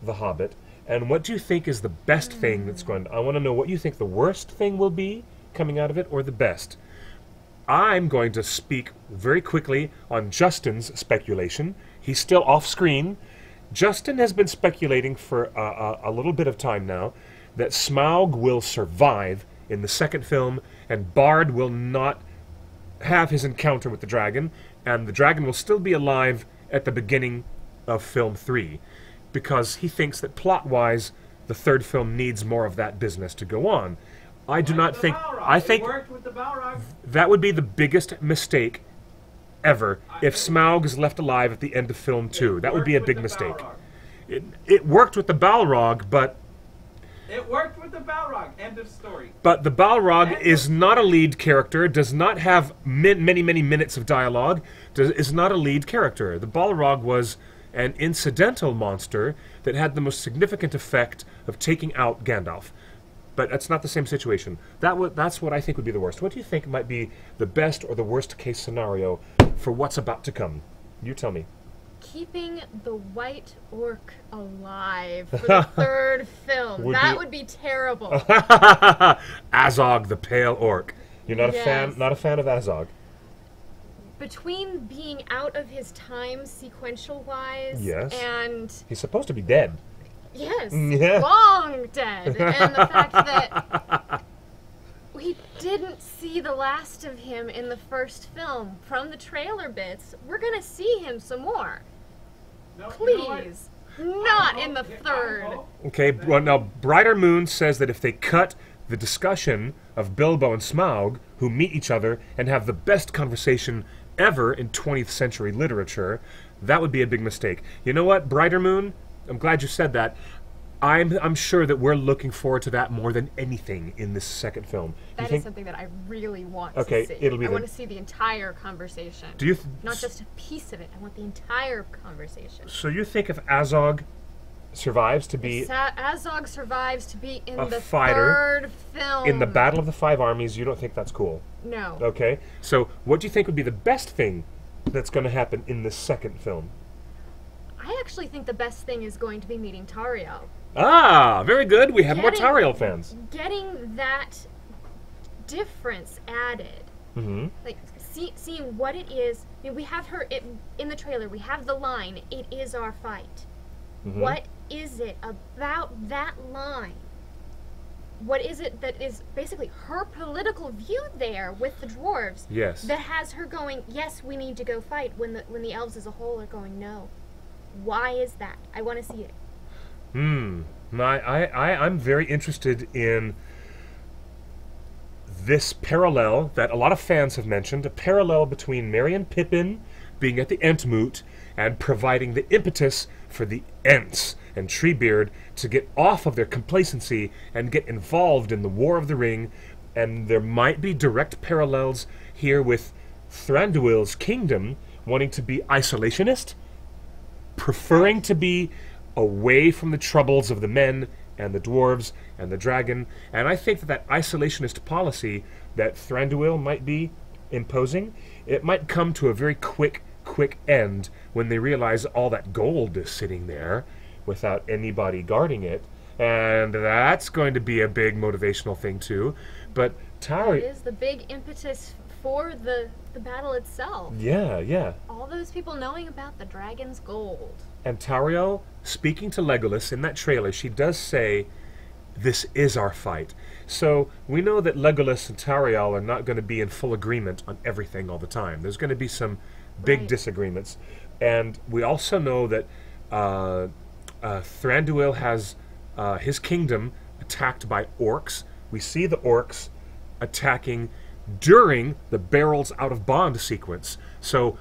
The Hobbit, and what do you think is the best thing that's going to... I want to know what you think the worst thing will be coming out of it, or the best. I'm going to speak very quickly on Justin's speculation. He's still off screen. Justin has been speculating for a little bit of time now that Smaug will survive in the second film, and Bard will not have his encounter with the dragon, and the dragon will still be alive at the beginning of film 3, because he thinks that plot-wise the third film needs more of that business to go on. I do not think... I think it worked with the Balrog. that would be the biggest mistake ever if Smaug is left alive at the end of film 2. That would be a big mistake. It worked with the Balrog, but... It worked with the Balrog. End of story. But the Balrog is not a lead character, does not have many minutes of dialogue, is not a lead character. The Balrog was an incidental monster that had the most significant effect of taking out Gandalf. But that's not the same situation. That's what I think would be the worst. What do you think might be the best or the worst case scenario for what's about to come? You tell me. Keeping the White Orc alive for the third film. Would be terrible. Azog the Pale Orc. You're not a fan of Azog. Between being out of his time sequential-wise, Yes. and He's supposed to be dead. yes, Yeah. long dead, and the fact that we didn't see the last of him in the first film. From the trailer bits, we're gonna see him some more. No, Please, not in the third. Okay, well, now Brighter Moon says that if they cut the discussion of Bilbo and Smaug, who meet each other and have the best conversation ever in 20th century literature, that would be a big mistake. You know what, Brighter Moon? I'm glad you said that. I'm sure that we're looking forward to that more than anything in this second film. That is something that I really want to see. It'll be I want to see the entire conversation. Do you not just a piece of it. I want the entire conversation. So you think if Azog survives to be Azog survives to be in the fighter third film, in the Battle of the Five Armies, you don't think that's cool? No. Okay. So what do you think would be the best thing that's going to happen in this second film? I actually think the best thing is going to be meeting Tauriel. Ah, very good. We have more Tauriel fans. Getting that difference added. Mm-hmm. Like seeing what it is. I mean, we have her in the trailer. We have the line, "It is our fight." Mm-hmm. What is it about that line? What is it that is basically her political view there with the dwarves? Yes. That has her going, yes, we need to go fight, when the elves as a whole are going, no. Why is that? I want to see it. I'm very interested in this parallel that a lot of fans have mentioned, a parallel between Merry and Pippin being at the Entmoot and providing the impetus for the Ents and Treebeard to get off of their complacency and get involved in the War of the Ring. And there might be direct parallels here with Thranduil's kingdom wanting to be isolationist, preferring to be away from the troubles of the men and the dwarves and the dragon. And I think that isolationist policy that Thranduil might be imposing, it might come to a very quick end when they realize all that gold is sitting there without anybody guarding it. And that's going to be a big motivational thing too. But Tauriel... It is the big impetus for the battle itself. Yeah. All those people knowing about the dragon's gold. And Tauriel, speaking to Legolas in that trailer, she does say, "This is our fight." So we know that Legolas and Tauriel are not going to be in full agreement on everything all the time. There's going to be some big disagreements. And we also know that Thranduil has his kingdom attacked by orcs. We see the orcs attacking during the barrels out of bond sequence. So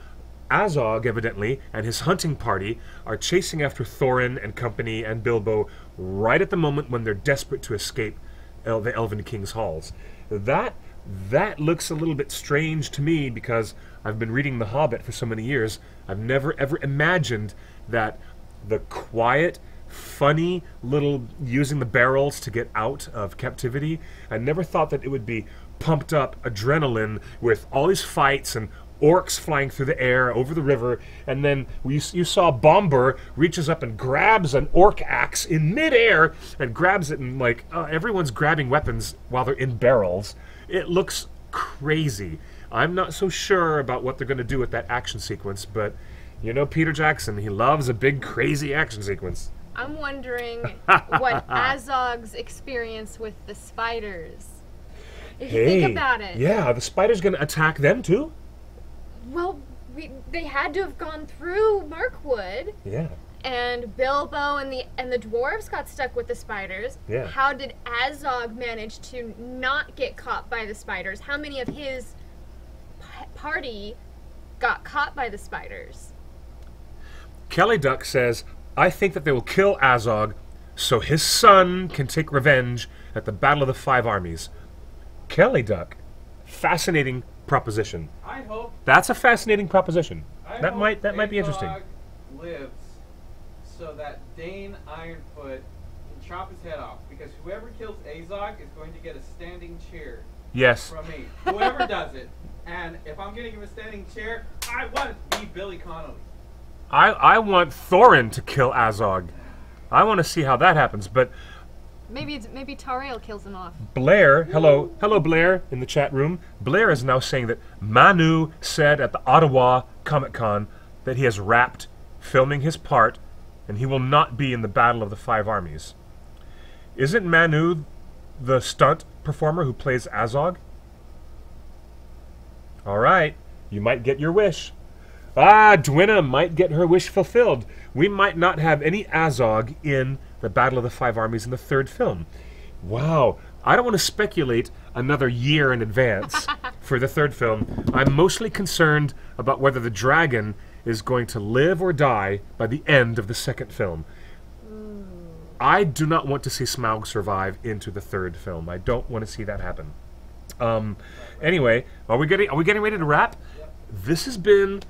Azog, evidently, and his hunting party are chasing after Thorin and company and Bilbo right at the moment when they're desperate to escape the Elven King's halls. That looks a little bit strange to me because I've been reading The Hobbit for so many years. I've never ever imagined that the quiet, funny little using the barrels to get out of captivity, I never thought that it would be pumped up adrenaline with all these fights and orcs flying through the air over the river, and then you saw Bombur reaches up and grabs an orc axe in midair and grabs it, and like everyone's grabbing weapons while they're in barrels. It looks crazy. I'm not so sure about what they're going to do with that action sequence, but you know Peter Jackson, he loves a big crazy action sequence. I'm wondering what Azog's experience with the spiders. If you think about it. Yeah, the spider's going to attack them too? Well, they had to have gone through Mirkwood. Yeah. And Bilbo and the dwarves got stuck with the spiders. Yeah. How did Azog manage to not get caught by the spiders? How many of his party got caught by the spiders? Kelly Duck says, "I think that they will kill Azog so his son can take revenge at the Battle of the Five Armies." Kelly Duck, fascinating proposition. I hope That's a fascinating proposition. I That hope might be interesting. Azog lives so that Dane Ironfoot can chop his head off, because whoever kills Azog is going to get a standing cheer Yes. from me. Whoever does it. And if I'm going to give a standing chair, I want it to be Billy Connolly. I want Thorin to kill Azog. I want to see how that happens. But Maybe Tauriel kills him off. Blair, hello Blair in the chat room. Blair is now saying that Manu said at the Ottawa Comic-Con that he has wrapped filming his part and he will not be in the Battle of the Five Armies. Isn't Manu the stunt performer who plays Azog? All right, you might get your wish. Dwynna might get her wish fulfilled. We might not have any Azog in the Battle of the Five Armies in the third film. Wow. I don't want to speculate another year in advance for the third film. I'm mostly concerned about whether the dragon is going to live or die by the end of the second film. I do not want to see Smaug survive into the third film. I don't want to see that happen. Anyway, are we getting ready to wrap? This has been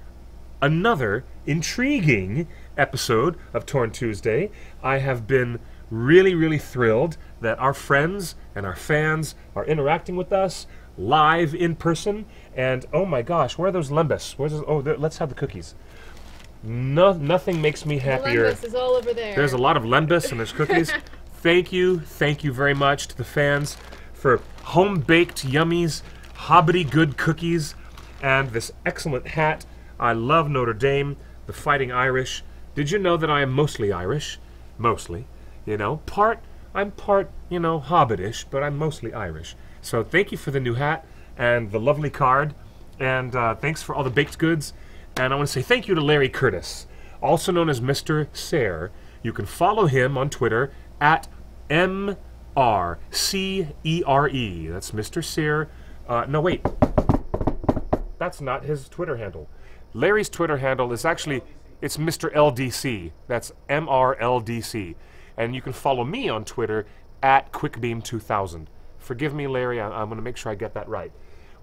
another intriguing episode of Torn Tuesday. I have been really, really thrilled that our friends and our fans are interacting with us live in person. And oh my gosh, where are those lembas? Where's those? Oh, let's have the cookies. Nothing makes me happier. Lembas is all over there. There's a lot of lembas and there's cookies. Thank you very much to the fans for home-baked yummies, hobbity good cookies, and this excellent hat. I love Notre Dame, the Fighting Irish. Did you know that I am mostly Irish? Mostly. You know, I'm part, you know, Hobbitish, but I'm mostly Irish. So thank you for the new hat and the lovely card, and thanks for all the baked goods. And I want to say thank you to Larry Curtis, also known as Mr. Sayre. You can follow him on Twitter at MRCERE. That's Mr. Sayre. No, wait. That's not his Twitter handle. Larry's Twitter handle is actually, it's Mr. LDC. That's MRLDC. And you can follow me on Twitter at QuickBeam2000. Forgive me, Larry, I'm going to make sure I get that right.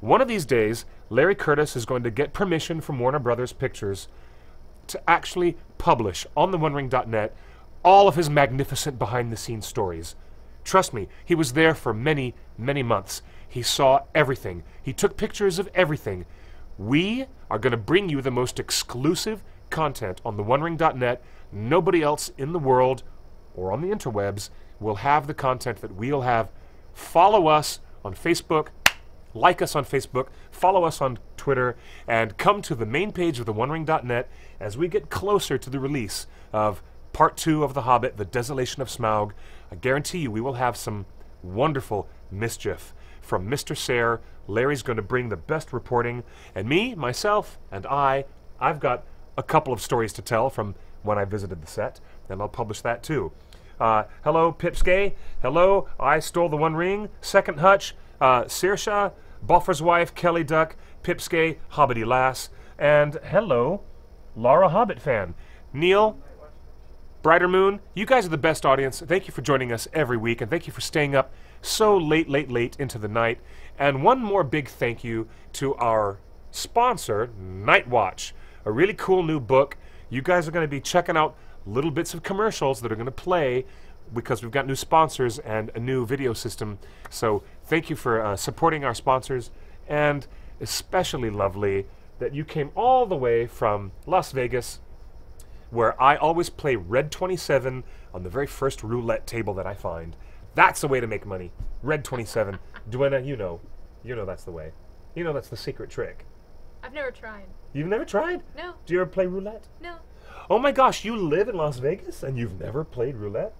One of these days, Larry Curtis is going to get permission from Warner Brothers Pictures to actually publish on TheOneRing.net all of his magnificent behind-the-scenes stories. Trust me, he was there for many, many months. He saw everything. He took pictures of everything. We are going to bring you the most exclusive content on TheOneRing.net. Nobody else in the world or on the interwebs will have the content that we'll have. Follow us on Facebook, like us on Facebook, follow us on Twitter, and come to the main page of TheOneRing.net as we get closer to the release of Part 2 of The Hobbit, The Desolation of Smaug. I guarantee you we will have some wonderful mischief from Mr. Sayre. Larry's going to bring the best reporting, and me, myself, and I've got a couple of stories to tell from when I visited the set, and I'll publish that too. Hello, Pipsquay. Hello, I Stole the One Ring. Second Hutch, Saoirse, Buffer's Wife, Kelly Duck, Pipsquay, Hobbity Lass, and hello, Laura Hobbit fan. Neil, Brighter Moon, you guys are the best audience. Thank you for joining us every week, and thank you for staying up so late into the night. And one more big thank you to our sponsor, Night Watch, a really cool new book. You guys are going to be checking out little bits of commercials that are going to play because we've got new sponsors and a new video system. So thank you for supporting our sponsors, and especially lovely that you came all the way from Las Vegas, where I always play Red 27 on the very first roulette table that I find. That's the way to make money. Red 27. Duenna, you know that's the way. You know that's the secret trick. I've never tried. You've never tried? No. Do you ever play roulette? No. Oh my gosh, you live in Las Vegas and you've never played roulette?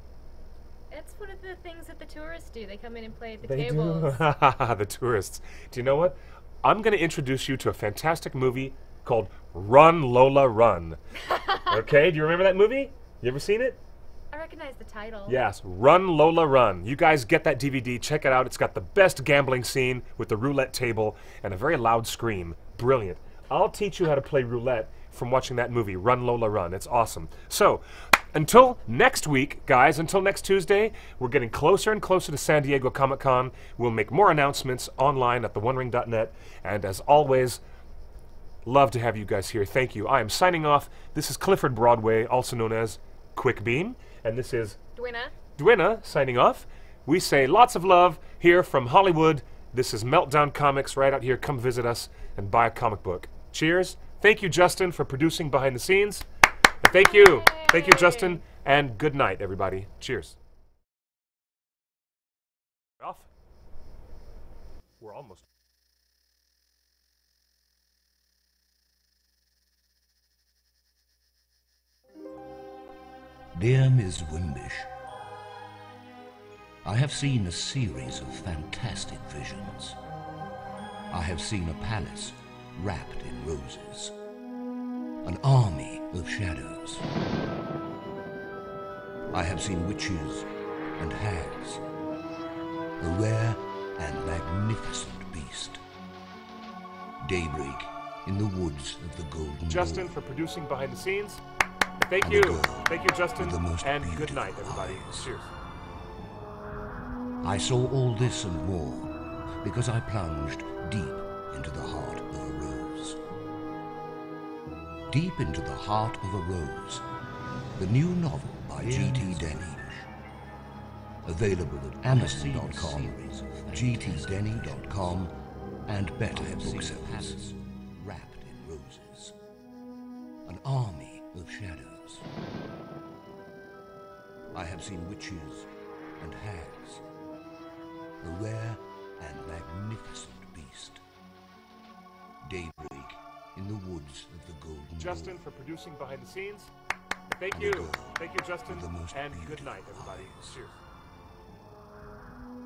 It's one of the things that the tourists do. They come in and play at the They tables. do. The tourists. Do you know what? I'm going to introduce you to a fantastic movie called Run, Lola, Run. Okay, do you remember that movie? You ever seen it? I recognize the title. Yes, Run, Lola, Run. You guys get that DVD, check it out. It's got the best gambling scene with the roulette table and a very loud scream. Brilliant. I'll teach you how to play roulette from watching that movie, Run, Lola, Run. It's awesome. So, until next week, guys, until next Tuesday, we're getting closer and closer to San Diego Comic-Con. We'll make more announcements online at TheOneRing.net. And as always, love to have you guys here. Thank you. I am signing off. This is Clifford Broadway, also known as Quick Beam. And this is Duenna signing off. We say lots of love here from Hollywood. This is Meltdown Comics right out here. Come visit us and buy a comic book. Cheers. Thank you, Justin, for producing behind the scenes. And thank you. Thank you, Justin. And good night, everybody. Cheers. Off. We're almost. Dear Ms. Wimbish, I have seen a series of fantastic visions. I have seen a palace wrapped in roses, an army of shadows. I have seen witches and hags, a rare and magnificent beast. Daybreak in the woods of the Golden Justin Door. for producing behind the scenes. Thank And you. a girl Thank you, Justin. with the most And good beautiful night, everybody. eyes. Cheers. I saw all this and more because I plunged deep into the heart of a rose. Deep into the Heart of a Rose, the new novel by G.T. Denny. Available at Amazon.com, GTDenny.com, and better booksellers. Wrapped in roses, an army of shadows. I have seen witches and hags, a rare and magnificent beast. Daybreak in the woods of the Golden Justin Door. for producing behind the scenes. Thank The you. girl Thank you, Justin. with the most And good beautiful night, everybody. eyes. Cheers.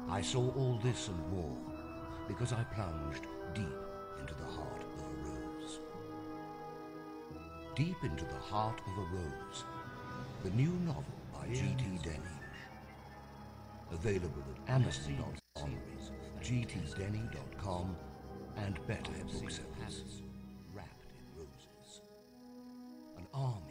I saw all this and more because I plunged deep into the heart of a rose. Deep into the heart of a rose, the new novel by G.T. Denny. Available at Amazon.com, gtdenny.com, and better booksellers. Wrapped in roses. An army